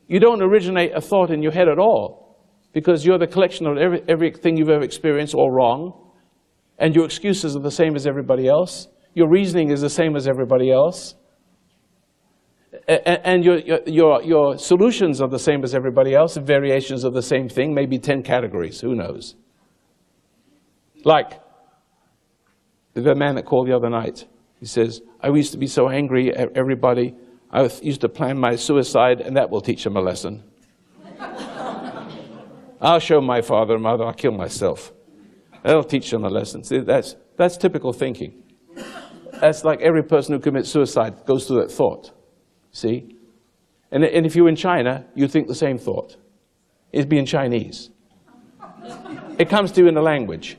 you don't originate a thought in your head at all, because you're the collection of everything you've ever experienced all wrong, and your excuses are the same as everybody else. Your reasoning is the same as everybody else. And your solutions are the same as everybody else, and variations of the same thing, maybe 10 categories, who knows. Like the man that called the other night. He says, I used to be so angry at everybody, I used to plan my suicide, and that will teach them a lesson. I'll show my father and mother, I'll kill myself. That'll teach them a lesson. See, that's typical thinking. That's like every person who commits suicide goes through that thought. See? And if you're in China, you think the same thought. It'd be in Chinese. It comes to you in the language.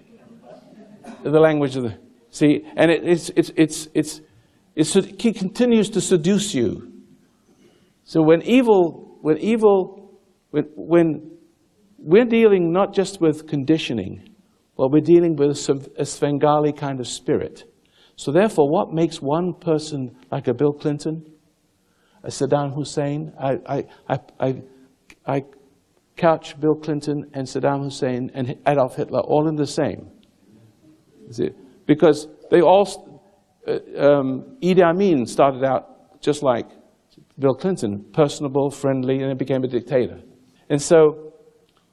The language of the... See? And it continues to seduce you. So when we're dealing not just with conditioning, but we're dealing with a Svengali kind of spirit. So therefore, what makes one person like a Bill Clinton, a Saddam Hussein, I couch Bill Clinton and Saddam Hussein and Adolf Hitler all in the same. See? Because they all, Idi Amin started out just like Bill Clinton, personable, friendly, and then became a dictator. And so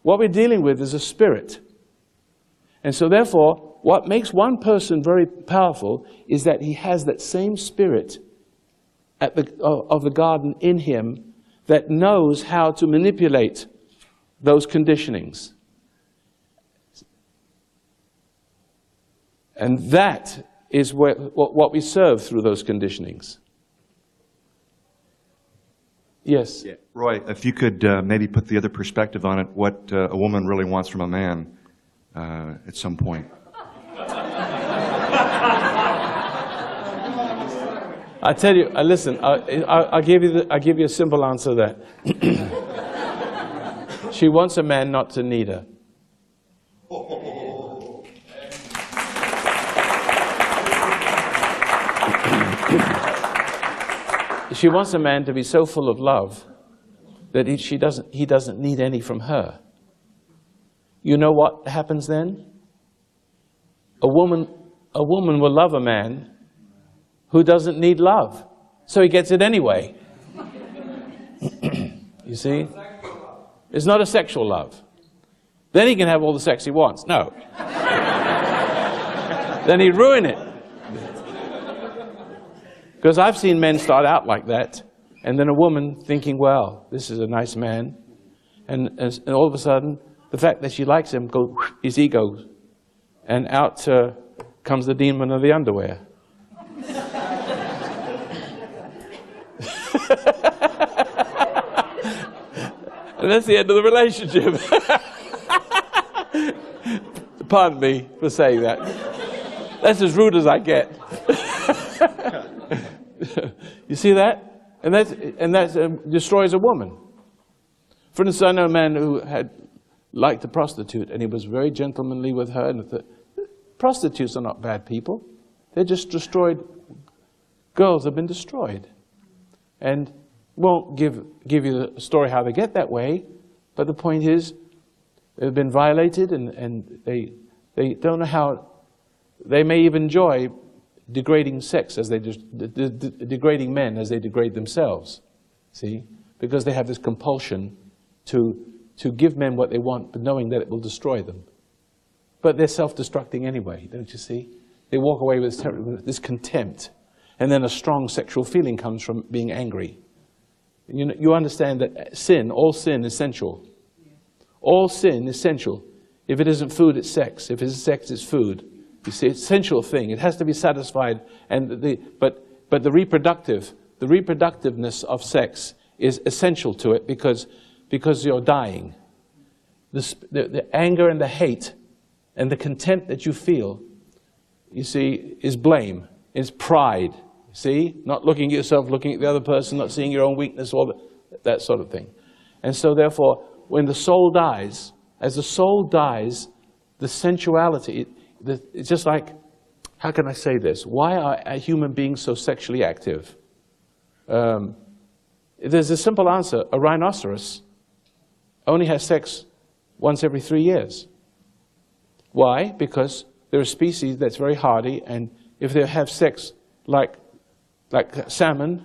what we're dealing with is a spirit. And so therefore, what makes one person very powerful is that he has that same spirit of the garden in him that knows how to manipulate those conditionings. And that is what we serve through those conditionings. Yes? Yeah. Roy, if you could maybe put the other perspective on it, what a woman really wants from a man at some point. I tell you, listen, I'll give you a simple answer to that. She wants a man not to need her. She wants a man to be so full of love that he doesn't need any from her. You know what happens then? A woman will love a man who doesn't need love. So he gets it anyway. You see? It's not a sexual love. Then he can have all the sex he wants. No. Then he'd ruin it. Because I've seen men start out like that, and then a woman thinking, well, this is a nice man, and all of a sudden, the fact that she likes him, his ego, and out comes the demon of the underwear. And that's the end of the relationship. Pardon me for saying that. That's as rude as I get. You see that? And that destroys a woman. For instance, I know a man who had liked a prostitute, and he was very gentlemanly with her. And prostitutes are not bad people. They're just destroyed. Girls have been destroyed. And won't give you the story how they get that way, but the point is, they've been violated, and they don't know how. They may even enjoy degrading sex as they degrading men as they degrade themselves. See, because they have this compulsion to give men what they want, but knowing that it will destroy them. But they're self-destructing anyway, don't you see? They walk away with this contempt, and then a strong sexual feeling comes from being angry. You understand that sin, all sin is sensual. All sin is sensual. If it isn't food, it's sex. If it's sex, it's food. You see, it's a sensual thing. It has to be satisfied. But the reproductiveness of sex is essential to it because you're dying. The anger and the hate and the contempt that you feel, you see, is blame, is pride. See? Not looking at yourself, looking at the other person, not seeing your own weakness, all that sort of thing. And so therefore, when the soul dies, as the soul dies, the sensuality, it's just like, how can I say this? Why are human beings so sexually active? There's a simple answer. A rhinoceros only has sex once every 3 years. Why? Because they're a species that's very hardy, and if they have sex like salmon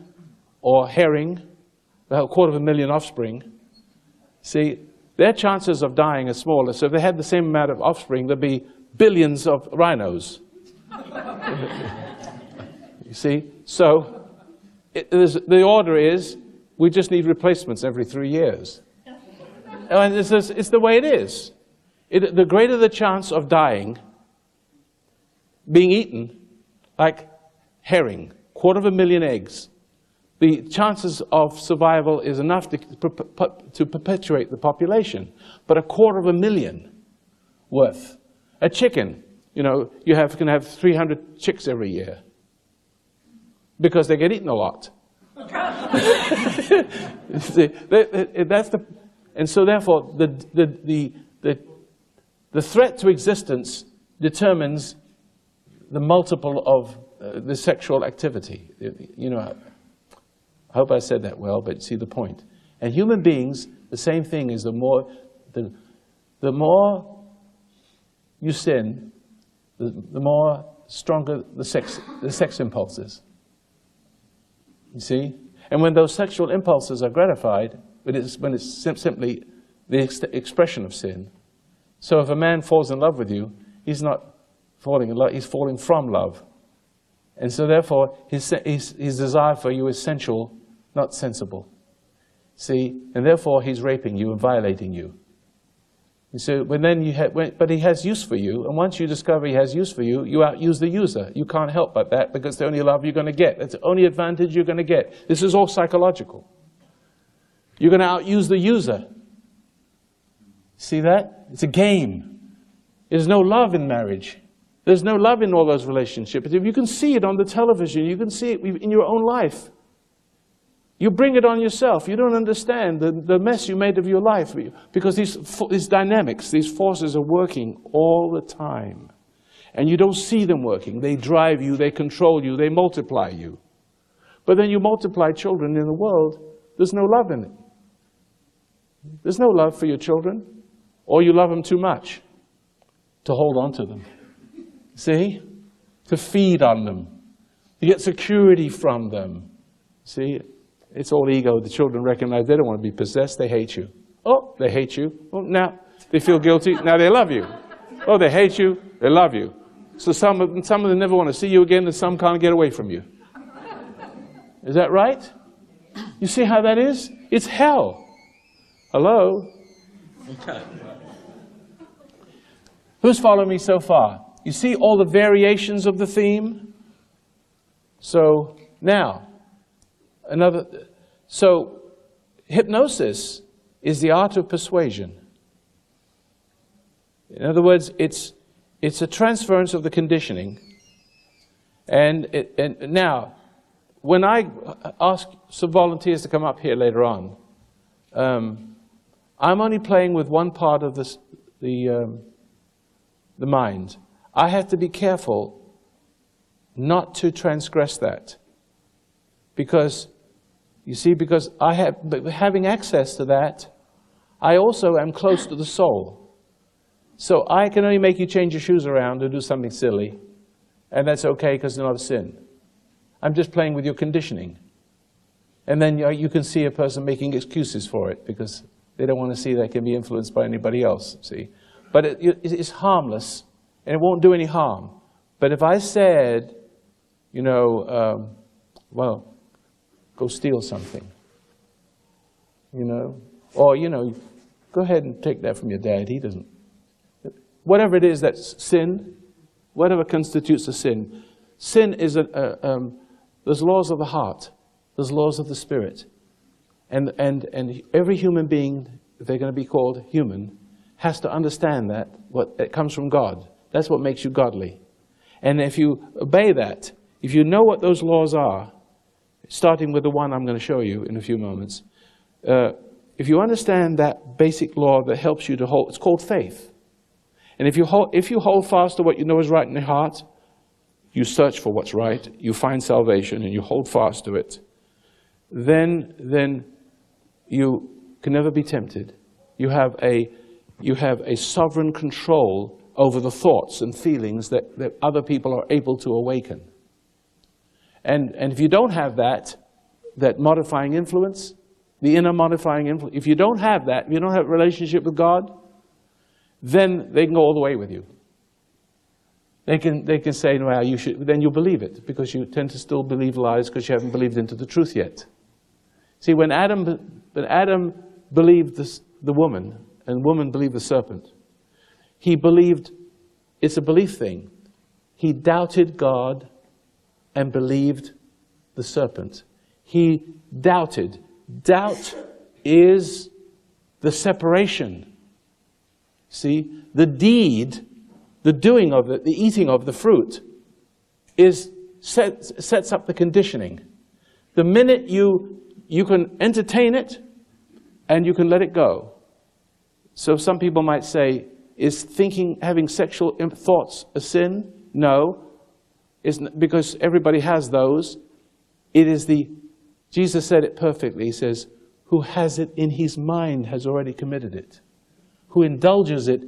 or herring, they have 250,000 offspring. See, their chances of dying are smaller. So if they had the same amount of offspring, there'd be billions of rhinos. You see? So the order is, we just need replacements every 3 years. And it's the way it is. The greater the chance of dying, being eaten, like herring, 250,000 eggs, the chances of survival is enough to perpetuate the population. But 250,000 worth. A chicken, you can have 300 chicks every year because they get eaten a lot. And so therefore, the threat to existence determines the multiple of the sexual activity. I hope I said that well, but see the point. And human beings, the same thing is the more you sin, the more stronger the sex impulses. You see? And when those sexual impulses are gratified, when it's simply the expression of sin. So if a man falls in love with you, he's not falling in love, he's falling from love. And so therefore, his desire for you is sensual, not sensible. See? And therefore, he's raping you and violating you. And so, but he has use for you, and once you discover he has use for you, you outuse the user. You can't help but that, because it's the only love you're going to get. It's the only advantage you're going to get. This is all psychological. You're going to outuse the user. See that? It's a game. There's no love in marriage. There's no love in all those relationships. If you can see it on the television, you can see it in your own life. You bring it on yourself. You don't understand the mess you made of your life, because these dynamics, these forces are working all the time. And you don't see them working. They drive you, they control you, they multiply you. But then you multiply children in the world, there's no love in it. There's no love for your children, or you love them too much to hold on to them. See? To feed on them. You get security from them. See, it's all ego. The children recognize they don't want to be possessed. They hate you. Oh, they hate you. Oh, now they feel guilty. Now they love you. Oh, they hate you. They love you. So some of them never want to see you again, and some can't get away from you. Is that right? You see how that is? It's hell. Hello? Who's following me so far? You see all the variations of the theme? So now, so hypnosis is the art of persuasion. In other words, it's a transference of the conditioning. And now, when I ask some volunteers to come up here later on, I'm only playing with one part of the mind. I have to be careful not to transgress that. Because, you see, because having access to that, I also am close to the soul. So I can only make you change your shoes around or do something silly, and that's okay because it's not a sin. I'm just playing with your conditioning. And then you can see a person making excuses for it because they don't want to see they can be influenced by anybody else, see. But it's harmless, and it won't do any harm. But if I said, you know, well, go steal something, you know, or, you know, go ahead and take that from your dad, he doesn't. Whatever it is that's sin, whatever constitutes a sin. Sin is there's laws of the heart, there's laws of the spirit. And every human being, if they're going to be called human, has to understand that it comes from God. That's what makes you godly. And if you obey that, if you know what those laws are, starting with the one I'm going to show you in a few moments, if you understand that basic law that helps you to hold, it's called faith. And if you hold fast to what you know is right in your heart, you search for what's right, you find salvation, and you hold fast to it, then you can never be tempted. You have a sovereign control over the thoughts and feelings that other people are able to awaken. And if you don't have that modifying influence, the inner modifying influence, if you don't have that, if you don't have a relationship with God, then they can go all the way with you. They can say, well, you should, then you'll believe it, because you tend to still believe lies because you haven't believed into the truth yet. See, when Adam believed the woman, and woman believed the serpent, he believed, it's a belief thing. He doubted God and believed the serpent. He doubted. Doubt is the separation. See, the deed, the doing of it, the eating of the fruit, sets up the conditioning. The minute you can entertain it and you can let it go. So some people might say, is having sexual thoughts a sin? No, because everybody has those. Jesus said it perfectly. He says, who has it in his mind has already committed it. Who indulges it,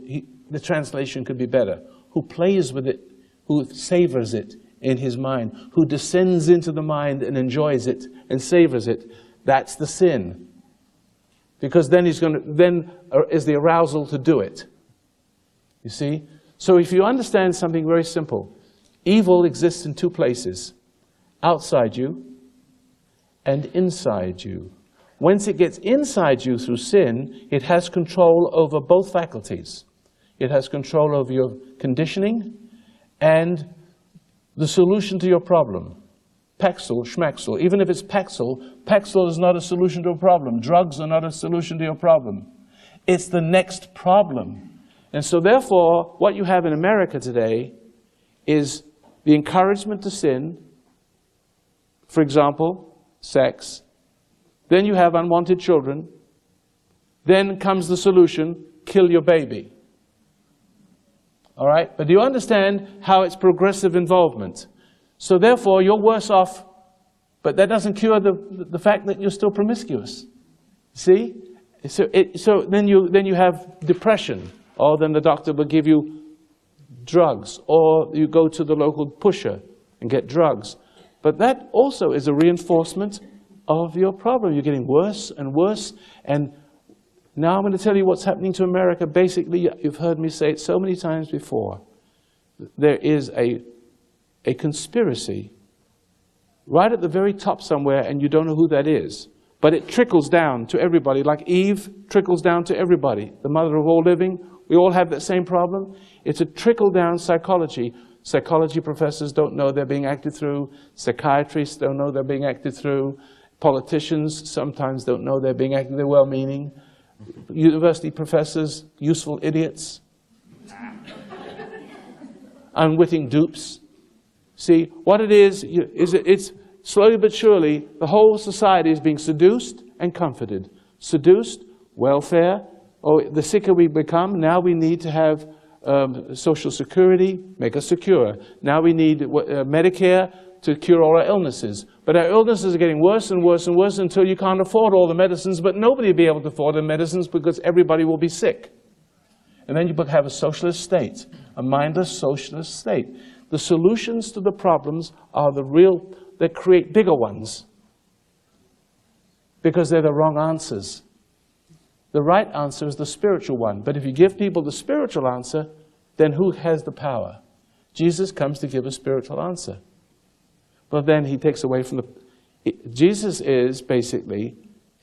the translation could be better. Who plays with it, who savors it in his mind, who descends into the mind and enjoys it and savors it, that's the sin. Because then is the arousal to do it. You see? So if you understand something very simple, evil exists in two places, outside you and inside you. Once it gets inside you through sin, it has control over both faculties. It has control over your conditioning and the solution to your problem. Paxil, schmaxil. Even if it's Paxil, Paxil is not a solution to a problem. Drugs are not a solution to your problem. It's the next problem. And so therefore, what you have in America today is the encouragement to sin. For example, sex. Then you have unwanted children. Then comes the solution, kill your baby. All right? But do you understand how it's progressive involvement? So therefore, you're worse off, but that doesn't cure the fact that you're still promiscuous. See? So then you have depression, or then the doctor will give you drugs, or you go to the local pusher and get drugs. But that also is a reinforcement of your problem. You're getting worse and worse. And now I'm going to tell you what's happening to America. Basically, you've heard me say it so many times before. There is a conspiracy right at the very top somewhere, and you don't know who that is. But it trickles down to everybody, like Eve trickles down to everybody. The mother of all living, we all have that same problem. It's a trickle-down psychology. Psychology professors don't know they're being acted through. Psychiatrists don't know they're being acted through. Politicians sometimes don't know they're being acted, they're well-meaning. University professors, useful idiots. Unwitting dupes. See, what it is it's slowly but surely, the whole society is being seduced and comforted. Seduced, welfare. Oh, the sicker we become, now we need to have Social Security, make us secure. Now we need Medicare to cure all our illnesses. But our illnesses are getting worse and worse and worse until you can't afford all the medicines, but nobody will be able to afford the medicines because everybody will be sick. And then you have a socialist state, a mindless socialist state. The solutions to the problems are the real, that create bigger ones because they're the wrong answers. The right answer is the spiritual one. But if you give people the spiritual answer, then who has the power? Jesus comes to give a spiritual answer. But then he takes away from the... Jesus is basically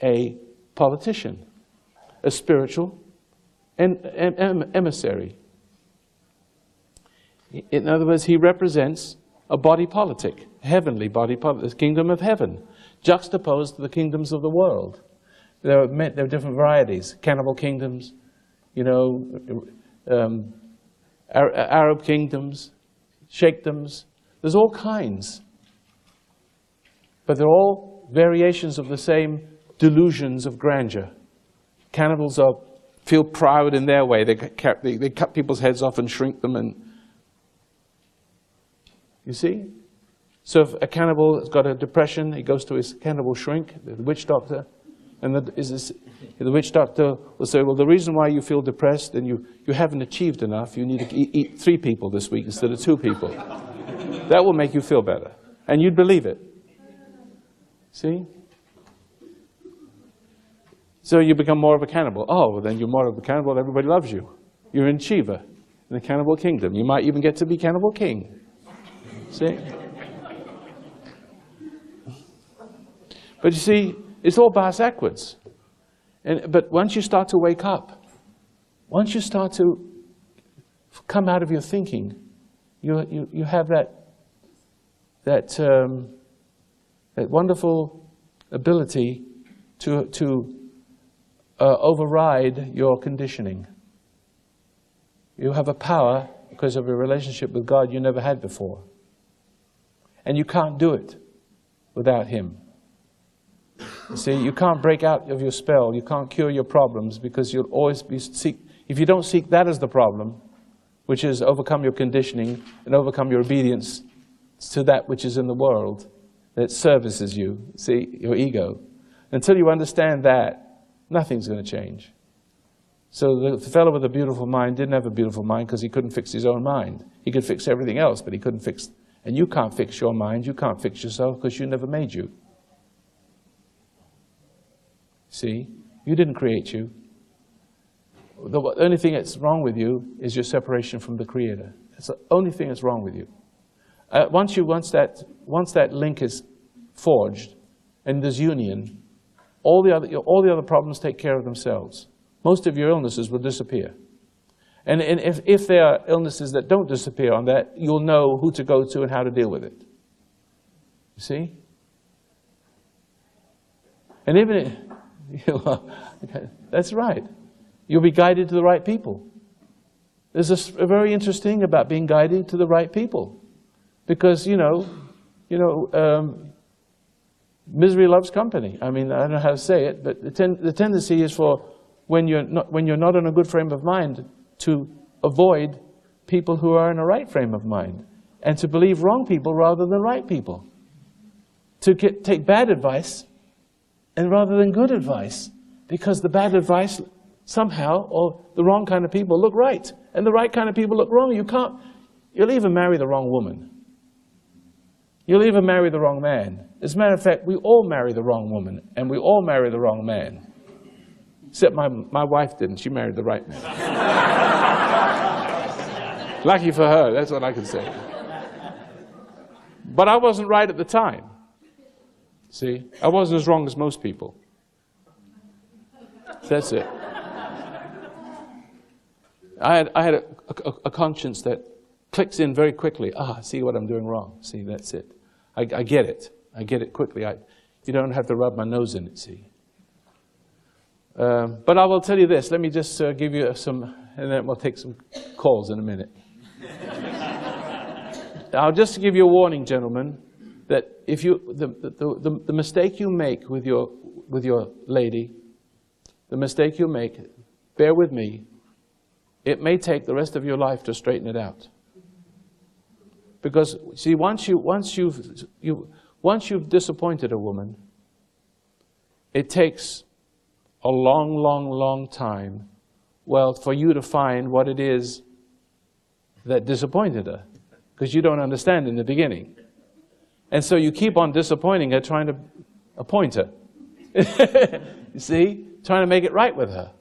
a politician, a spiritual emissary. In other words, he represents a body politic, a heavenly body politic, the kingdom of heaven, juxtaposed to the kingdoms of the world. There are different varieties, cannibal kingdoms, Arab kingdoms, sheikdoms. There's all kinds. But they're all variations of the same delusions of grandeur. Cannibals feel proud in their way. They cut people's heads off and shrink them. And you see? So if a cannibal has got a depression, he goes to his cannibal shrink, the witch doctor. And the witch doctor will say, well, the reason why you feel depressed and you haven't achieved enough, you need to eat 3 people this week instead of 2 people. That will make you feel better. And you'd believe it. See? So you become more of a cannibal. Oh, well, then you're more of a cannibal, everybody loves you. You're in Shiva, in the cannibal kingdom. You might even get to be cannibal king. See? But you see, it's all backwards. But once you start to wake up, once you start to come out of your thinking, you have that wonderful ability to override your conditioning. You have a power because of your relationship with God you never had before. And you can't do it without Him. You see, you can't break out of your spell. You can't cure your problems because you'll always be if you don't seek that as the problem, which is overcome your conditioning and overcome your obedience to that which is in the world that services you, see, your ego. Until you understand that, nothing's going to change. So the fellow with the beautiful mind didn't have a beautiful mind because he couldn't fix his own mind. He could fix everything else, but he couldn't fix... And you can't fix your mind, you can't fix yourself because you never made you. See? You didn't create you. The only thing that's wrong with you is your separation from the Creator. That's the only thing that's wrong with you. Once that link is forged and there's union, all the other problems take care of themselves. Most of your illnesses will disappear. And if there are illnesses that don't disappear on that, you'll know who to go to and how to deal with it. You see? And even that's right. You'll be guided to the right people. There's a very interesting about being guided to the right people. Because, misery loves company. I mean, I don't know how to say it, but the tendency is for when you're not in a good frame of mind to avoid people who are in a right frame of mind and to believe wrong people rather than right people. To take bad advice and rather than good advice, because the bad advice somehow, or the wrong kind of people look right and the right kind of people look wrong. You'll even marry the wrong woman. You'll even marry the wrong man. As a matter of fact, we all marry the wrong woman, and we all marry the wrong man. Except my wife didn't. She married the right man. Lucky for her, that's what I can say. But I wasn't right at the time. See, I wasn't as wrong as most people. That's it. I had a conscience that clicks in very quickly. Ah, see what I'm doing wrong. See, that's it. I get it. I get it quickly. You don't have to rub my nose in it, see. But I will tell you this. Let me just give you some, and then we'll take some calls in a minute. I'll just give you a warning, gentlemen, that if the mistake you make with your lady, the mistake you make, bear with me, it may take the rest of your life to straighten it out. Because see, once you've disappointed a woman, it takes a long, long, long time, well, for you to find what it is that disappointed her, because you don't understand in the beginning. And so you keep on disappointing her, trying to appoint her. You see? Trying to make it right with her.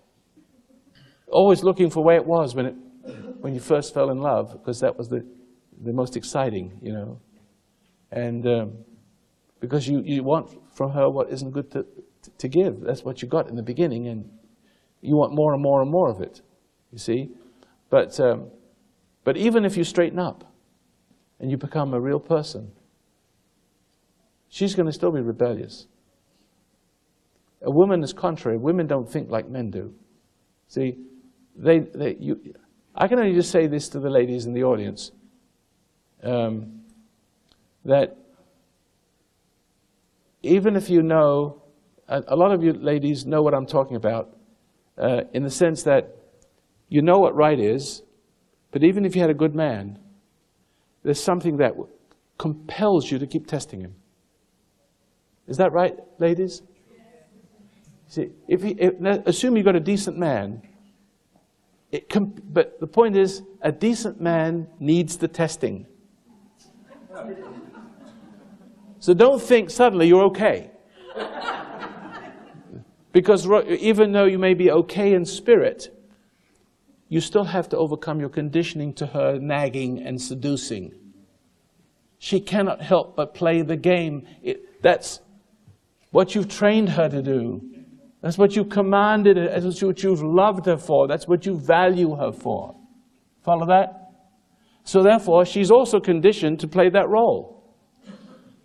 Always looking for where it was when you first fell in love, because that was the most exciting, you know. And because you want from her what isn't good to give. That's what you got in the beginning, and you want more and more and more of it, you see. But even if you straighten up and you become a real person, she's going to still be rebellious. A woman is contrary. Women don't think like men do. See, I can only just say this to the ladies in the audience, that even if you know, a lot of you ladies know what I'm talking about, in the sense that you know what right is, but even if you had a good man, there's something that compels you to keep testing him. Is that right, ladies? See, assume you got a decent man, but the point is, a decent man needs the testing. So don't think suddenly you're okay. Because even though you may be okay in spirit, you still have to overcome your conditioning to her nagging and seducing. She cannot help but play the game. That's what you've trained her to do. That's what you commanded her, that's what you've loved her for, that's what you value her for. Follow that? So therefore, she's also conditioned to play that role.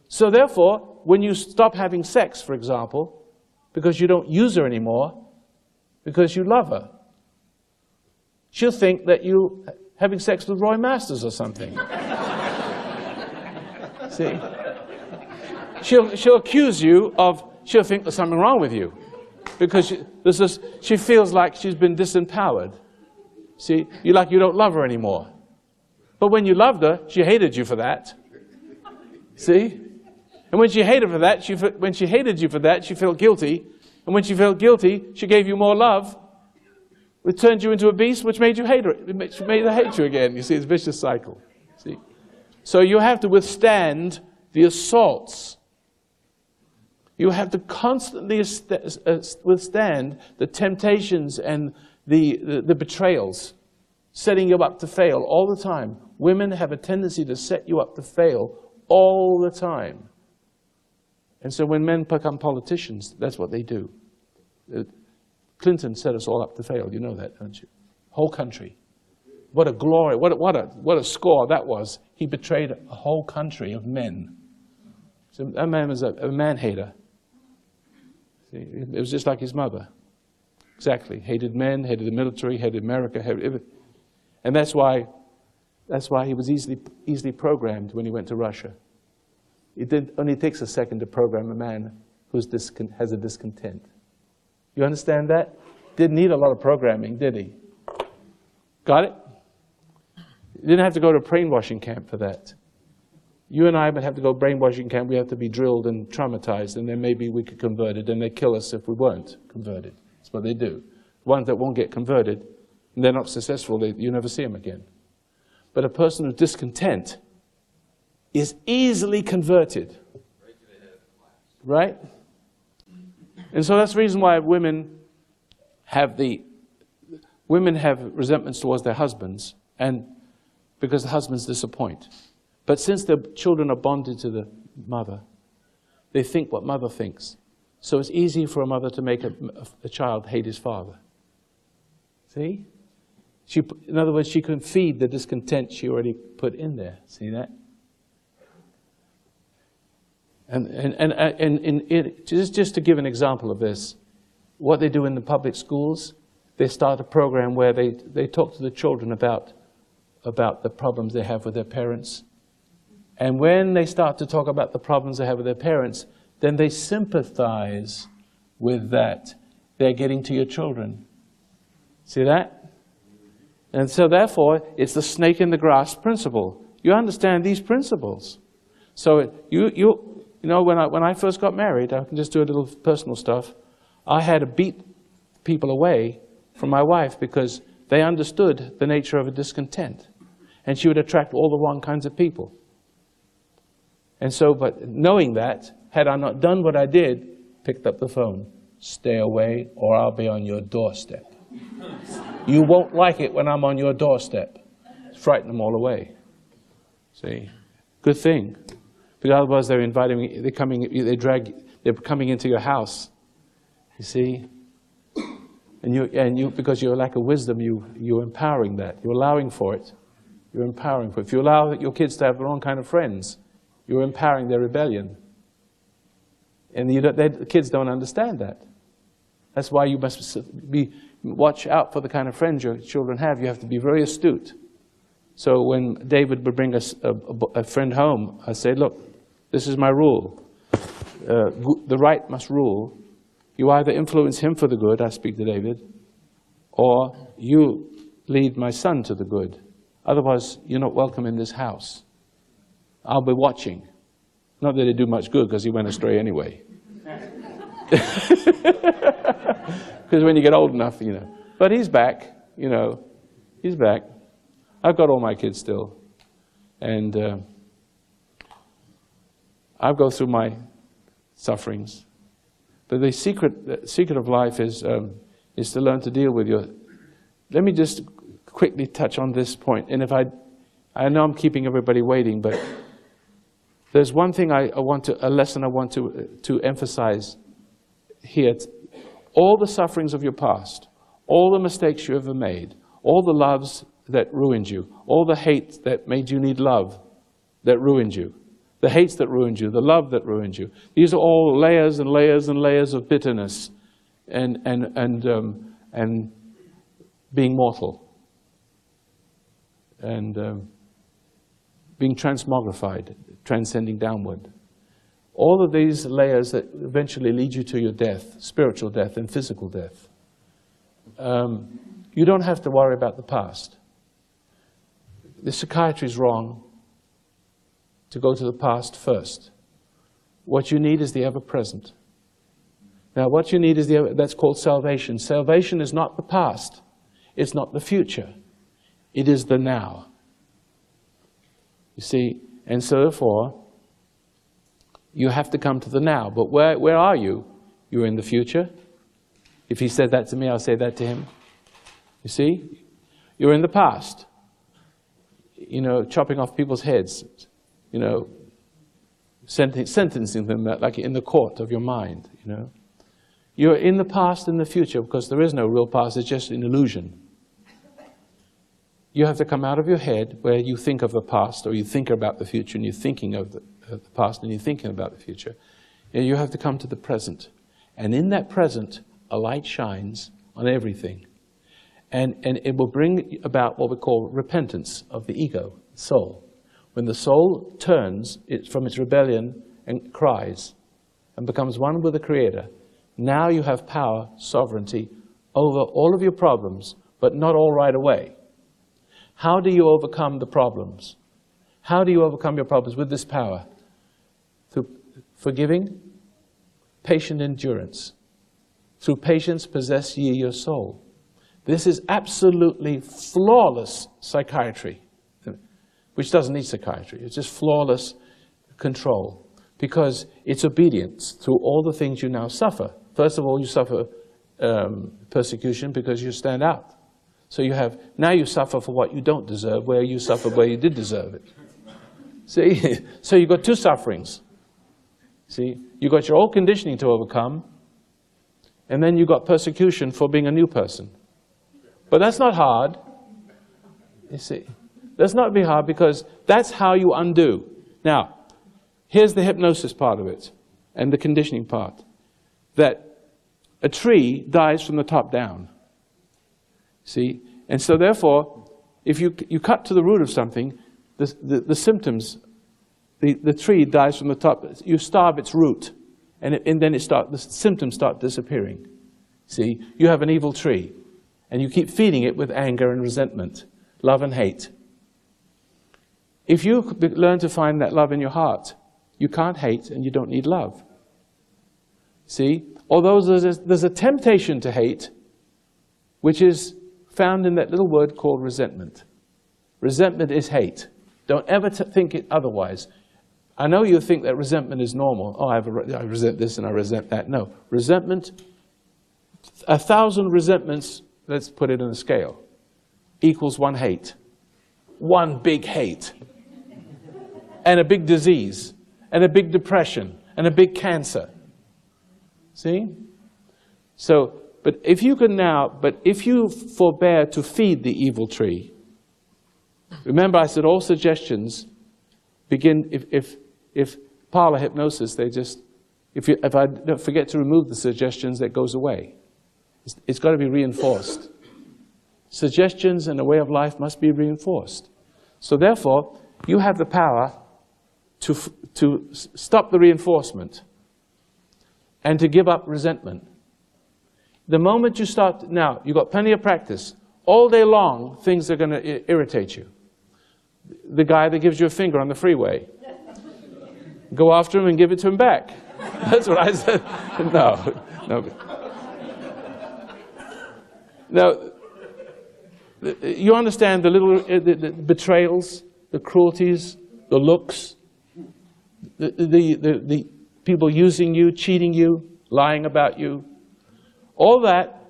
So therefore, when you stop having sex, for example, because you don't use her anymore, because you love her, she'll think that you're having sex with Roy Masters or something. See? She'll accuse you of, she'll think there's something wrong with you. Because she feels like she's been disempowered. See, you don't love her anymore. But when you loved her, she hated you for that. See? And when she hated for that, when she hated you for that, she felt guilty. And when she felt guilty, she gave you more love, which turned you into a beast, which made you hate her. It made her hate you again. You see, it's a vicious cycle. See? So you have to withstand the assaults. You have to constantly withstand the temptations and the betrayals, setting you up to fail all the time. Women have a tendency to set you up to fail all the time. And so when men become politicians, that's what they do. Clinton set us all up to fail. You know that, don't you? Whole country. What a glory, what a score that was. He betrayed a whole country of men. So that man was a man-hater. It was just like his mother. Exactly. Hated men, hated the military, hated America, hated everything. And that's why he was easily programmed when he went to Russia. It only takes a second to program a man who has a discontent. You understand that? Didn't need a lot of programming, did he? Got it? You didn't have to go to a brainwashing camp for that. You and I would have to go brainwashing camp. We have to be drilled and traumatized, and then maybe we could convert it, and they'd kill us if we weren't converted. That's what they do. The ones that won't get converted, and they're not successful, you never see them again. But a person who's discontent is easily converted. Right? And so that's the reason why women have resentments towards their husbands, and because the husbands disappoint. But since the children are bonded to the mother, they think what mother thinks. So it's easy for a mother to make a child hate his father. See? In other words, she can feed the discontent she already put in there. See that? Just to give an example of this, what they do in the public schools, they start a program where they talk to the children about the problems they have with their parents. And when they start to talk about the problems they have with their parents, then they sympathize with that. They're getting to your children. See that? And so therefore, it's the snake in the grass principle. You understand these principles. So you know, when I first got married, I can just do a little personal stuff, I had to beat people away from my wife because they understood the nature of a discontent. And she would attract all the wrong kinds of people. And so, but knowing that, had I not done what I did, picked up the phone, stay away or I'll be on your doorstep. You won't like it when I'm on your doorstep. Frighten them all away. See? Good thing. Because otherwise they're inviting me, they're coming into your house. You see? And you because your lack of wisdom, you're empowering that. You're allowing for it. You're empowering for it. If you allow your kids to have the wrong kind of friends, you're empowering their rebellion. And the kids don't understand that. That's why you must watch out for the kind of friends your children have. You have to be very astute. So when David would bring a friend home, I say, look, this is my rule. The right must rule. You either influence him for the good, I speak to David, or you lead my son to the good. Otherwise, you're not welcome in this house. I'll be watching. Not that it do much good, because he went astray anyway. Because when you get old enough, you know. But he's back, you know. He's back. I've got all my kids still. And I go through my sufferings. But the secret of life is to learn to deal with your... Let me just quickly touch on this point. And if I know I'm keeping everybody waiting, but there's one thing a lesson I want to emphasize here. All the sufferings of your past, all the mistakes you ever made, all the loves that ruined you, all the hate that made you need love that ruined you, the hates that ruined you, the love that ruined you. These are all layers and layers and layers of bitterness and being mortal and being transmogrified, transcending downward. All of these layers that eventually lead you to your death, spiritual death and physical death. You don't have to worry about the past. The psychiatry is wrong to go to the past first. What you need is the ever-present. Now, what you need is that's called salvation. Salvation is not the past. It's not the future. It is the now. You see, and so therefore, you have to come to the now. But where are you? You're in the future. If he said that to me, I'll say that to him. You see? You're in the past. You know, chopping off people's heads. You know, sentencing them like in the court of your mind, you know. You're in the past and the future because there is no real past, it's just an illusion. You have to come out of your head where you think of the past or you think about the future and you're thinking of the past and you're thinking about the future. And you have to come to the present. And in that present, a light shines on everything. And it will bring about what we call repentance of the ego, soul. When the soul turns from its rebellion and cries and becomes one with the Creator, now you have power, sovereignty over all of your problems, but not all right away. How do you overcome the problems? How do you overcome your problems with this power? Through forgiving, patient endurance. Through patience possess ye your soul. This is absolutely flawless psychiatry, which doesn't need psychiatry. It's just flawless. control, because it's obedience through all the things you now suffer. First of all, you suffer persecution because you stand out. So now you suffer for what you don't deserve, where you suffered where you did deserve it. See? So you've got two sufferings. See? You've got your old conditioning to overcome, and then you've got persecution for being a new person. But that's not hard. You see? That's not be hard, because that's how you undo. Now, here's the hypnosis part of it, and the conditioning part. That a tree dies from the top down. See? And so therefore, if you cut to the root of something, the symptoms, the tree dies from the top. You starve its root, and then the symptoms start disappearing. See? You have an evil tree, and you keep feeding it with anger and resentment, love and hate. If you learn to find that love in your heart, you can't hate and you don't need love. See? Although there's a temptation to hate, which is found in that little word called resentment. Resentment is hate. Don't ever think it otherwise. I know you think that resentment is normal. Oh, I resent this and I resent that. No. Resentment, 1,000 resentments, let's put it in a scale, equals one hate. One big hate. And a big disease. And a big depression. And a big cancer. See? So, but if you forbear to feed the evil tree, remember I said all suggestions begin, if parlor hypnosis, if I don't forget to remove the suggestions, that goes away. It's got to be reinforced. Suggestions and a way of life must be reinforced. So therefore, you have the power to stop the reinforcement and to give up resentment. The moment you start, now, you've got plenty of practice. All day long, things are going to irritate you. The guy that gives you a finger on the freeway. Go after him and give it to him back. That's what I said. No. Now, you understand the little the betrayals, the cruelties, the looks, the people using you, cheating you, lying about you. All that,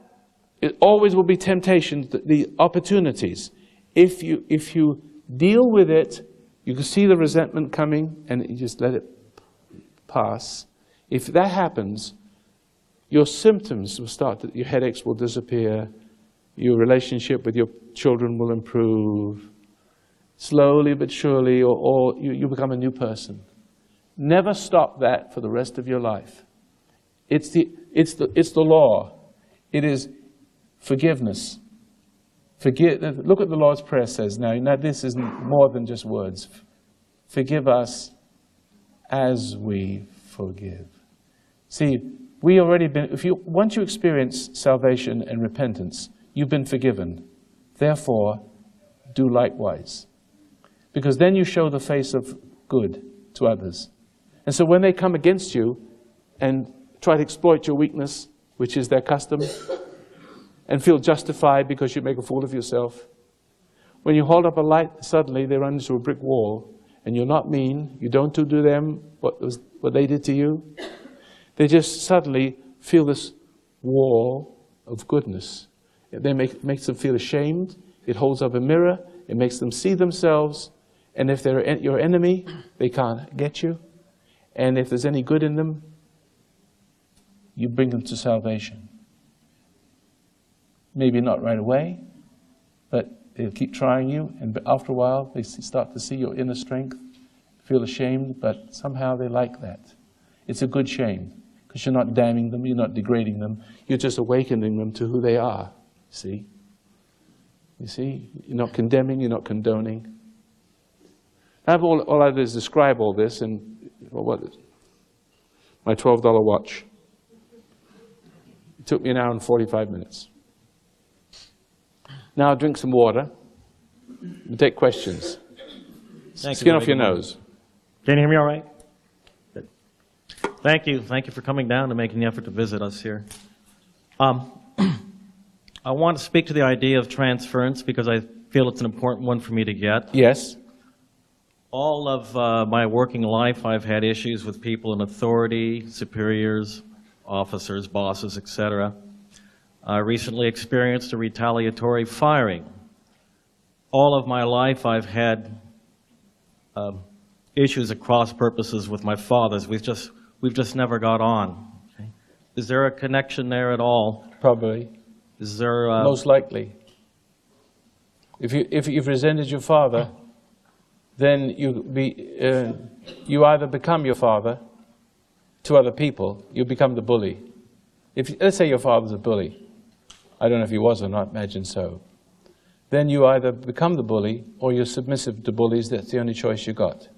it always will be temptation, the opportunities. If you deal with it, you can see the resentment coming and you just let it pass. If that happens, your symptoms will start, your headaches will disappear, your relationship with your children will improve, slowly but surely, or you become a new person. Never stop that for the rest of your life. It's the law. It is forgiveness. Look what the Lord's Prayer says now. This is more than just words. Forgive us as we forgive. See, we already been. Once you experience salvation and repentance, you've been forgiven. Therefore, do likewise, because then you show the face of good to others. And so when they come against you and try to exploit your weakness, which is their custom, and feel justified because you make a fool of yourself. When you hold up a light, suddenly they run into a brick wall, and you're not mean, you don't do to them what they did to you. They just suddenly feel this wall of goodness. It makes them feel ashamed. It holds up a mirror. It makes them see themselves. And if they're your enemy, they can't get you. And if there's any good in them, you bring them to salvation. Maybe not right away, but they'll keep trying you, and after a while they start to see your inner strength, feel ashamed, but somehow they like that. It's a good shame, because you're not damning them, you're not degrading them, you're just awakening them to who they are, see? You see? You're not condemning, you're not condoning. All I did is describe all this in, my $12 watch. It took me an hour and 45 minutes. Now drink some water and take questions. Skin off your nose. Can you hear me all right? Good. Thank you. Thank you for coming down and making the effort to visit us here. I want to speak to the idea of transference because I feel it's an important one for me to get. Yes. All of my working life, I've had issues with people in authority, superiors, officers, bosses, etc. I recently experienced a retaliatory firing. All of my life, I've had issues at cross purposes with my fathers. We've just never got on. Okay? Is there a connection there at all? Probably. Is there? Most likely. If you've resented your father, then you either become your father to other people, you become the bully. Let's say your father's a bully. I don't know if he was or not, imagine so. Then you either become the bully or you're submissive to bullies. That's the only choice you got.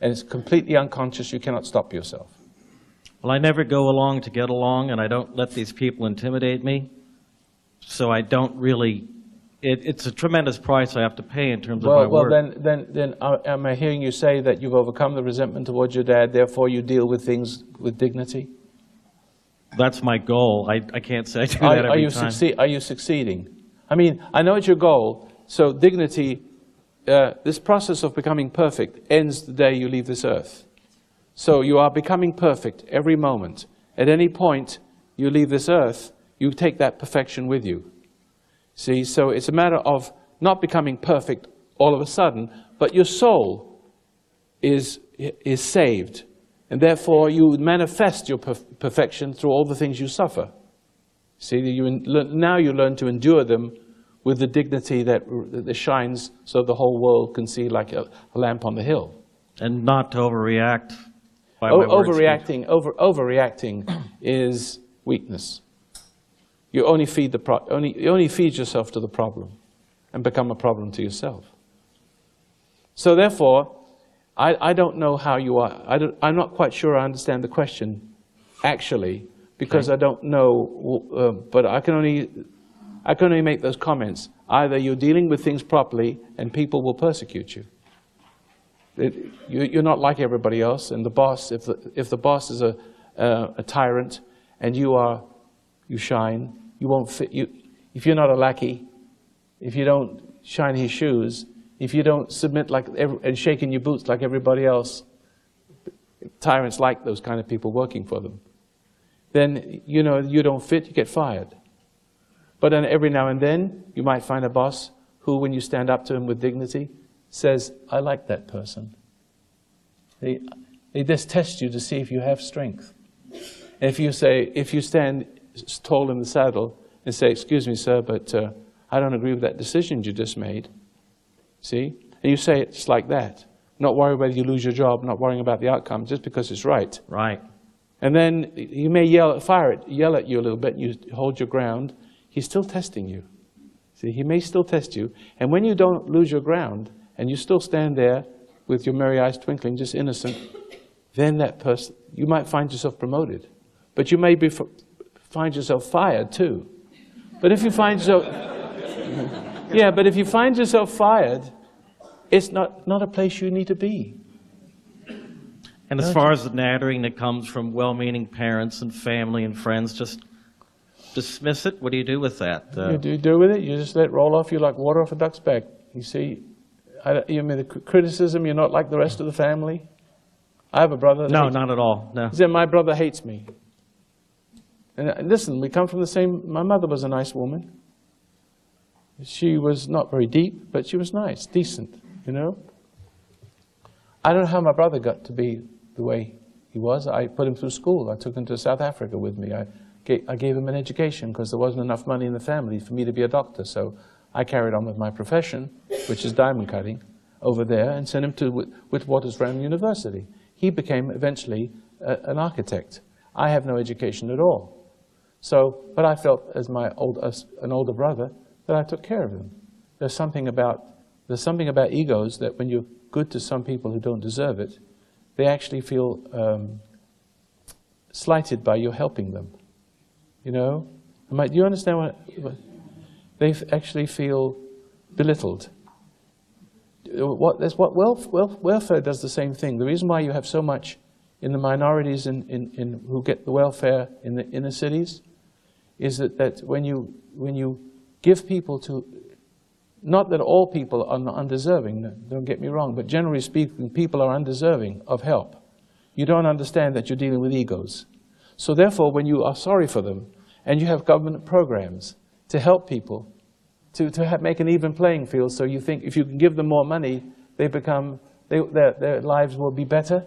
And it's completely unconscious. You cannot stop yourself. Well, I never go along to get along, and I don't let these people intimidate me. So I don't really... It's a tremendous price I have to pay in terms of my work. Well, then am I hearing you say that you've overcome the resentment towards your dad, therefore you deal with things with dignity? That's my goal. I can't say I do that every time. Are you succeeding? I mean, I know it's your goal, so dignity, this process of becoming perfect ends the day you leave this earth. So you are becoming perfect every moment. At any point you leave this earth, you take that perfection with you. See, so it's a matter of not becoming perfect all of a sudden, but your soul is saved. And therefore you manifest your perfection through all the things you suffer. See, now you learn to endure them with the dignity that shines so the whole world can see like a lamp on the hill. And not to overreact by my words. Overreacting is weakness. You only feed yourself to the problem and become a problem to yourself. So therefore, I don't know how you are. I'm not quite sure I understand the question, actually, because I don't know. But I can only make those comments. Either you're dealing with things properly, and people will persecute you. You're not like everybody else, and the boss. If the boss is a tyrant, and you shine. You won't fit. If you're not a lackey, if you don't shine his shoes, if you don't submit and shake in your boots like everybody else, tyrants like those kind of people working for them. Then you don't fit. You get fired. But then every now and then you might find a boss who, when you stand up to him with dignity, says, "I like that person." They just test you to see if you have strength. If you stand tall in the saddle and say, "Excuse me, sir, but I don't agree with that decision you just made." See? And you say it just like that. Not worry whether you lose your job, not worrying about the outcome, just because it's right. Right. And then he may yell at you a little bit, and you hold your ground. He's still testing you. See, he may still test you. And when you don't lose your ground, and you still stand there with your merry eyes twinkling, just innocent, then that person, you might find yourself promoted. But you may find yourself fired too. But if you find yourself, but if you find yourself fired, it's not a place you need to be. And as far as the nattering that comes from well-meaning parents and family and friends, just dismiss it? What do you do with that? You do with it? You just let it roll off you like water off a duck's back. You see, you mean the criticism, you're not like the rest of the family? I have a brother. No, not at all. No. He said, "My brother hates me." And listen, we come from the same, my mother was a nice woman. She was not very deep, but she was nice, decent, you know. I don't know how my brother got to be the way he was. I put him through school. I took him to South Africa with me. I gave him an education because there wasn't enough money in the family for me to be a doctor. So I carried on with my profession, which is diamond cutting, over there, and sent him to Witwatersrand University. He became eventually an architect. I have no education at all. So, but I felt as an older brother that I took care of him. There's something about egos that when you're good to some people who don't deserve it, they actually feel slighted by you helping them. You know? Do you understand what? They actually feel belittled. Welfare does the same thing. The reason why you have so much in the minorities who get the welfare in the inner cities is that when you give people to Not that all people are undeserving, don't get me wrong, but generally speaking, people are undeserving of help. You don't understand that you're dealing with egos. So therefore, when you are sorry for them, and you have government programs to help people, to make an even playing field, so you think if you can give them more money, their lives will be better.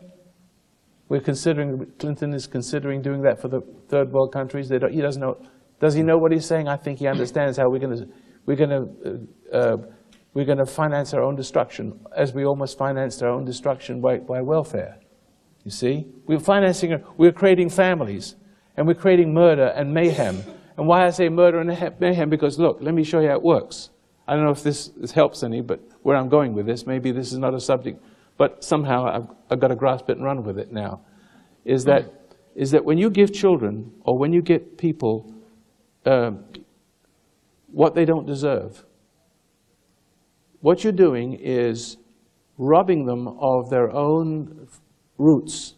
Clinton is considering doing that for the third world countries. He doesn't know. Does he know what he's saying? I think he understands how we're going to finance our own destruction, as we almost financed our own destruction by welfare. You see, we're creating families, and we're creating murder and mayhem. And why I say murder and mayhem? Because look, let me show you how it works. I don't know if this helps any, but where I'm going with this, maybe this is not a subject, but somehow I've got to grasp it and run with it now, is that when you give children, or when you get people what they don't deserve, what you're doing is robbing them of their own roots.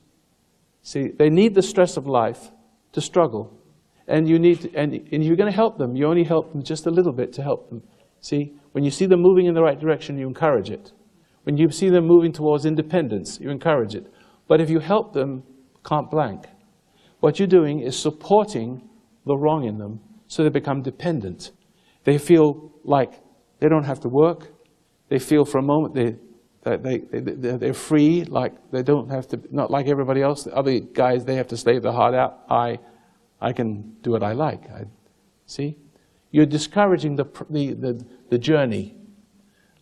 See, they need the stress of life to struggle. And you need to, and you're going to help them. You only help them just a little bit to help them. See, when you see them moving in the right direction, you encourage it. When you see them moving towards independence, you encourage it. But if you help them carte blanche, what you're doing is supporting the wrong in them so they become dependent. They feel like they don't have to work. They feel for a moment they're free, like they don't have to, not like everybody else. The other guys, they have to slave their heart out. I can do what I like. See? You're discouraging the journey.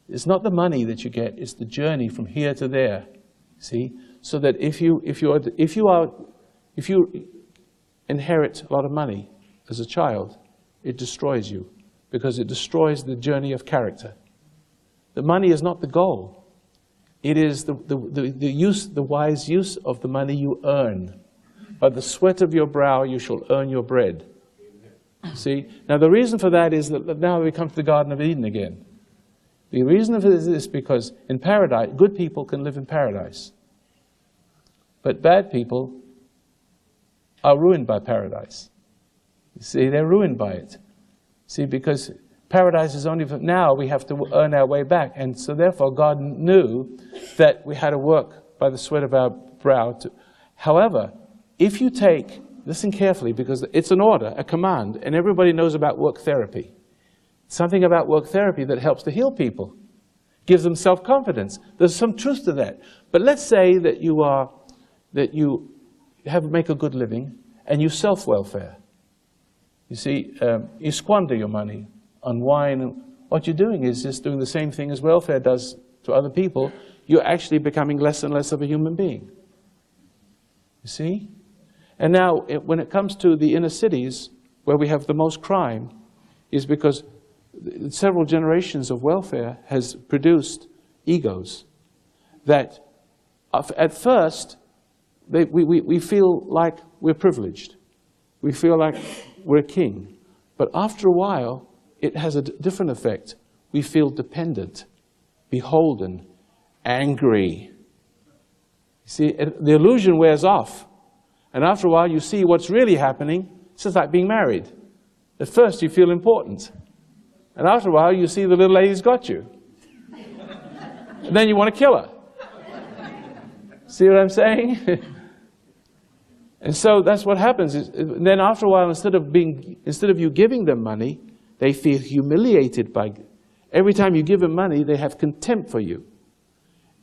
It's not the money that you get, it's the journey from here to there. See? So that if you inherit a lot of money as a child, it destroys you, because it destroys the journey of character. The money is not the goal. It is the wise use of the money you earn. By the sweat of your brow you shall earn your bread. See? Now the reason for that is that now we come to the Garden of Eden again. The reason for this is because in paradise, good people can live in paradise. But bad people are ruined by paradise. You see, they're ruined by it. See, because paradise is only for now, we have to earn our way back. And so therefore God knew that we had to work by the sweat of our brow. However, if you take, listen carefully, because it's an order, a command, and everybody knows about work therapy. Something about work therapy that helps to heal people, gives them self-confidence. There's some truth to that. But let's say that you make a good living and you self-welfare. You see, you squander your money on wine. What you're doing is just doing the same thing as welfare does to other people. You're actually becoming less and less of a human being. You see? And now, when it comes to the inner cities, where we have the most crime, is because several generations of welfare has produced egos that, at first, we feel like we're privileged. We feel like we're king. But after a while, it has a different effect. We feel dependent, beholden, angry. See, the illusion wears off. And after a while, you see what's really happening. It's just like being married. At first, you feel important. And after a while, you see the little lady's got you. And then you want to kill her. See what I'm saying? And so that's what happens. And then after a while, instead of you giving them money, they feel humiliated by. Every time you give them money, they have contempt for you.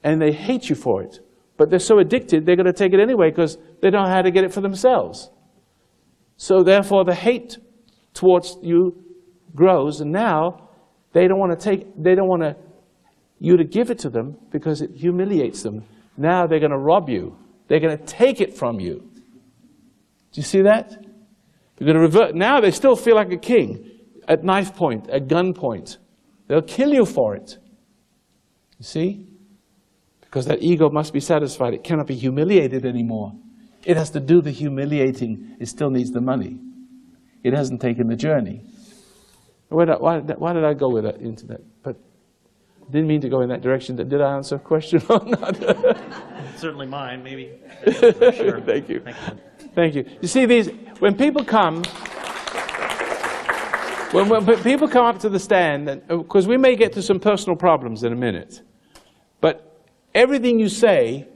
And they hate you for it. But they're so addicted, they're going to take it anyway because they don't know how to get it for themselves. So therefore, the hate towards you grows, and now they don't want you to give it to them because it humiliates them. Now they're going to rob you. They're going to take it from you. Do you see that? They're going to revert. Now they still feel like a king at knife point, at gun point. They'll kill you for it. You see? Because that ego must be satisfied. It cannot be humiliated anymore. It has to do the humiliating. It still needs the money. It hasn't taken the journey. Why did I go with that into that? But I didn't mean to go in that direction. Did I answer a question or not? Certainly mine, maybe. Sure. Thank you. Thank you. You see, when people come, when people come up to the stand, because we may get to some personal problems in a minute, but everything you say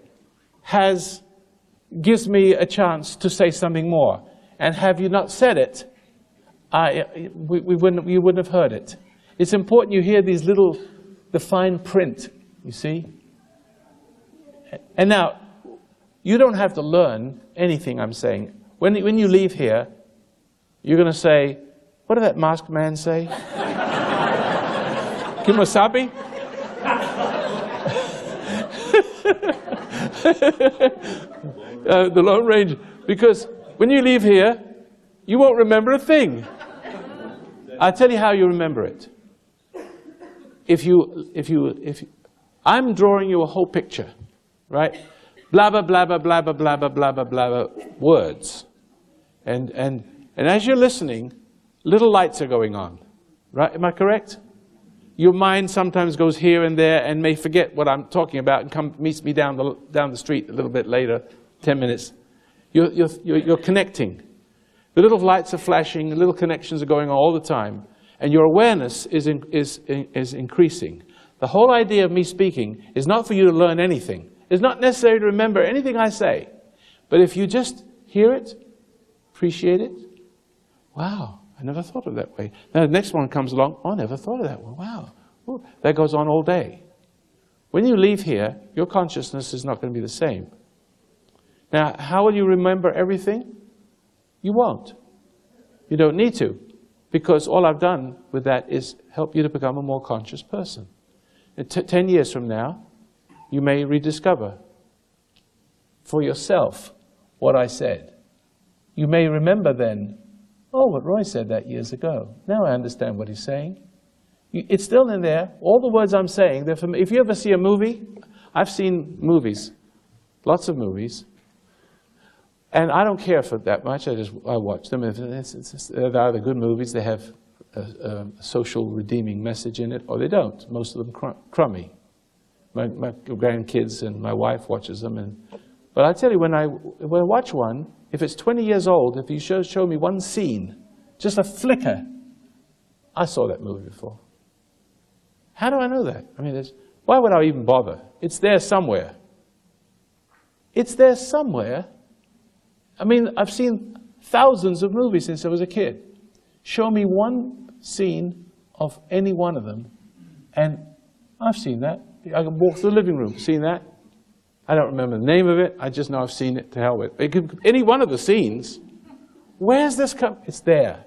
gives me a chance to say something more. And have you not said it, you wouldn't have heard it. It's important you hear the fine print, you see? And now, you don't have to learn anything I'm saying. When you leave here, you're going to say, what did that masked man say? Kimosabi? The Lone Ranger. Because when you leave here, you won't remember a thing. I'll tell you how you remember it. I'm drawing you a whole picture, right? Blah, blah, blah, blah, blah, blah, blah, blah, blah, blah, blah, words. And as you're listening, little lights are going on, right? Am I correct? Your mind sometimes goes here and there and may forget what I'm talking about and meets me down the street a little bit later, 10 minutes. You're connecting. The little lights are flashing, the little connections are going on all the time, and your awareness is increasing. The whole idea of me speaking is not for you to learn anything. It's not necessary to remember anything I say. But if you just hear it, appreciate it, wow, I never thought of it that way. Now the next one comes along, oh, I never thought of that one, wow. Ooh, that goes on all day. When you leave here, your consciousness is not going to be the same. Now, how will you remember everything? You won't. You don't need to, because all I've done with that is help you to become a more conscious person. And 10 years from now, you may rediscover for yourself what I said. You may remember then, oh, what Roy said that years ago. Now I understand what he's saying. It's still in there. All the words I'm saying, they're familiar. If you ever see a movie, I've seen movies, lots of movies, and I don't care for that much. I watch them. If they're either good movies, they have a social redeeming message in it, or they don't. Most of them crummy. My grandkids and my wife watches them. But I tell you, when I watch one, if it's 20 years old, if you show me one scene, just a flicker, I saw that movie before. How do I know that? I mean, why would I even bother? It's there somewhere. It's there somewhere. I mean, I've seen thousands of movies since I was a kid. Show me one scene of any one of them, and I've seen that. I can walk through the living room, seen that. I don't remember the name of it. I just know I've seen it, to hell with it. Any one of the scenes, where's this come? It's there.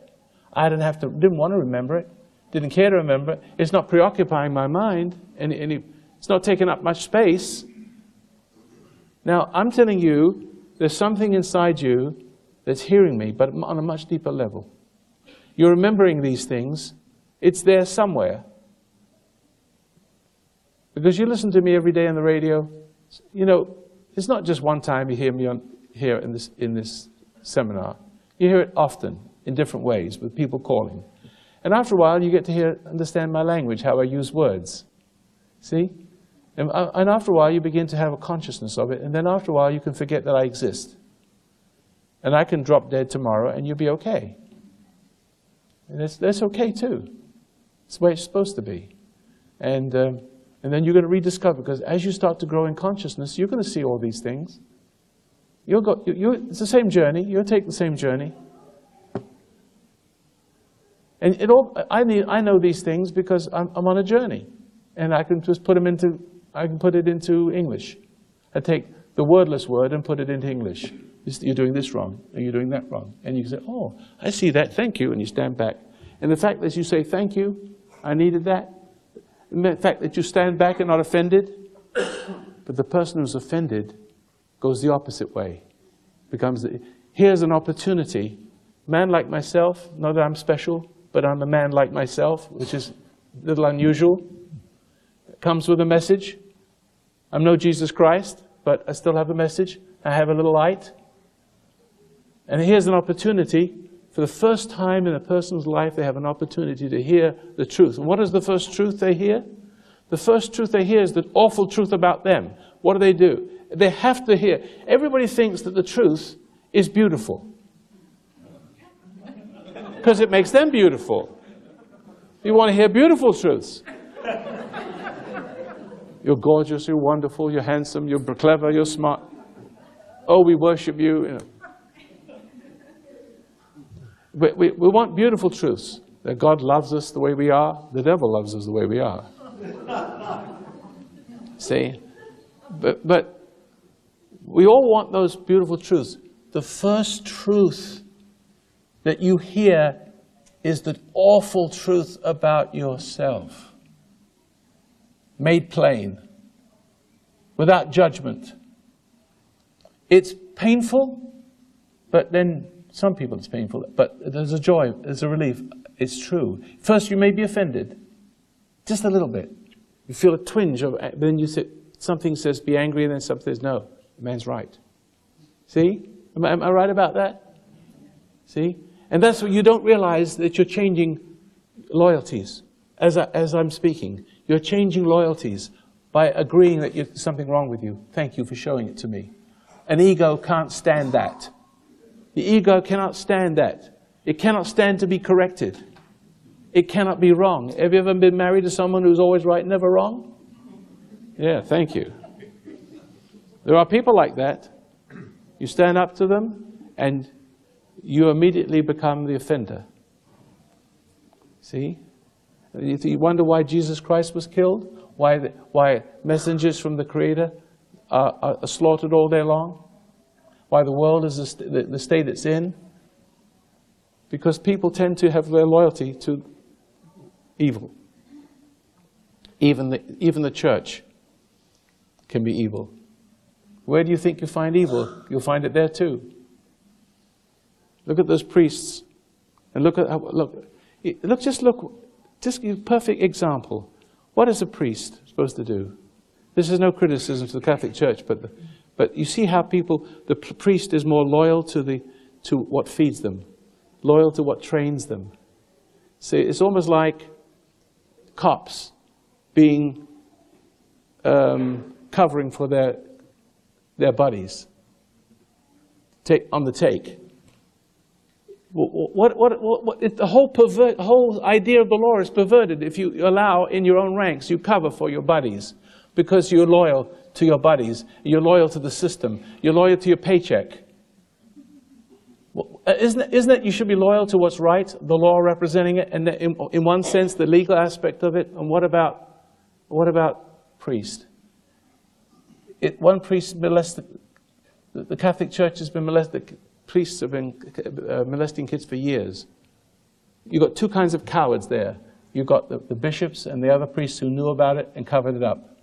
I didn't want to remember it, didn't care to remember it. It's not preoccupying my mind, and it's not taking up much space. Now, I'm telling you, there's something inside you that's hearing me, but on a much deeper level. You're remembering these things. It's there somewhere. Because you listen to me every day on the radio. You know, it's not just one time you hear me here in this seminar. You hear it often, in different ways, with people calling. And after a while, you get to understand my language, how I use words. See? And after a while, you begin to have a consciousness of it, and then after a while, you can forget that I exist. And I can drop dead tomorrow, and you'll be okay. And that's okay, too. It's the way it's supposed to be. And then you're going to rediscover, because as you start to grow in consciousness, you're going to see all these things. It's the same journey. You'll take the same journey. And I know these things because I'm on a journey. And I can just put it into English. I take the wordless word and put it into English. You're doing this wrong, and you're doing that wrong. And you say, oh, I see that, thank you, and you stand back. And the fact that you say, thank you, I needed that. The fact that you stand back and not offended. But the person who's offended goes the opposite way. Here's an opportunity. Man like myself, not that I'm special, but I'm a man like myself, which is a little unusual. It comes with a message. I'm no Jesus Christ, but I still have a message. I have a little light. And here's an opportunity. For the first time in a person's life, they have an opportunity to hear the truth. And what is the first truth they hear? The first truth they hear is the awful truth about them. What do? They have to hear. Everybody thinks that the truth is beautiful. Because it makes them beautiful. You want to hear beautiful truths. You're gorgeous, you're wonderful, you're handsome, you're clever, you're smart. Oh, we worship you. You know. We want beautiful truths. That God loves us the way we are. The devil loves us the way we are. See? But we all want those beautiful truths. The first truth that you hear is the awful truth about yourself. Made plain. Without judgment. It's painful, but then some people it's painful, but there's a joy, there's a relief. It's true. First you may be offended. Just a little bit. You feel a twinge of, then you say, something says be angry, and then something says no, the man's right. See? Am I right about that? See? And that's what you don't realize, that you're changing loyalties. As I'm speaking, you're changing loyalties by agreeing that there's something wrong with you. Thank you for showing it to me. An ego can't stand that. The ego cannot stand that. It cannot stand to be corrected. It cannot be wrong. Have you ever been married to someone who's always right, never wrong? Yeah, thank you. There are people like that. You stand up to them, and you immediately become the offender. See? You wonder why Jesus Christ was killed? Why messengers from the Creator are slaughtered all day long? Why the world is the state it's in? Because people tend to have their loyalty to evil. Even the church can be evil. Where do you think you find evil? You'll find it there too. Look at those priests, and look, just a perfect example. What is a priest supposed to do? This is no criticism to the Catholic Church, but you see how the priest is more loyal to what feeds them, loyal to what trains them. See, it's almost like cops being covering for their buddies. On the take. The whole idea of the law is perverted. If you allow in your own ranks, you cover for your buddies because you're loyal to your buddies. You're loyal to the system. You're loyal to your paycheck. Isn't it you should be loyal to what's right, the law representing it, and in one sense the legal aspect of it? And what about priest? One priest molested. The Catholic Church has been molested. Priests have been molesting kids for years. You've got two kinds of cowards there. You've got the bishops and the other priests who knew about it and covered it up.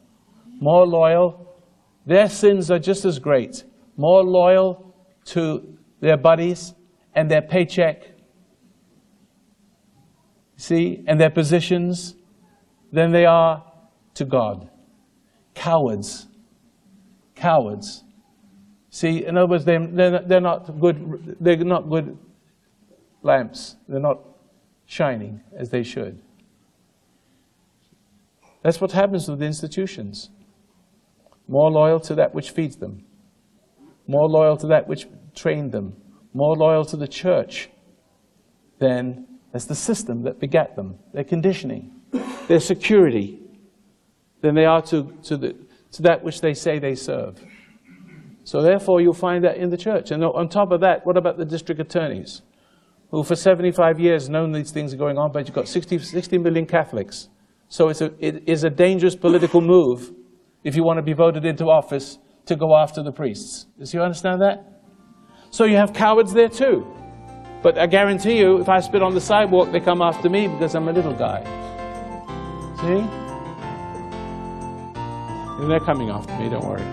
More loyal. Their sins are just as great. More loyal to their buddies and their paycheck, see, and their positions than they are to God. Cowards. Cowards. See, in other words, they're not good. They're not good lamps. They're not shining as they should. That's what happens with the institutions. More loyal to that which feeds them. More loyal to that which trained them. More loyal to the church than that's the system that begat them. Their conditioning, their security, than they are to that which they say they serve. So therefore, you'll find that in the church. And on top of that, what about the district attorneys, who for 75 years known these things are going on, but you've got 60 million Catholics. So it is a dangerous political move, if you want to be voted into office, to go after the priests. Do you understand that? So you have cowards there too. But I guarantee you, if I spit on the sidewalk, they come after me because I'm a little guy. See? And they're coming after me, don't worry.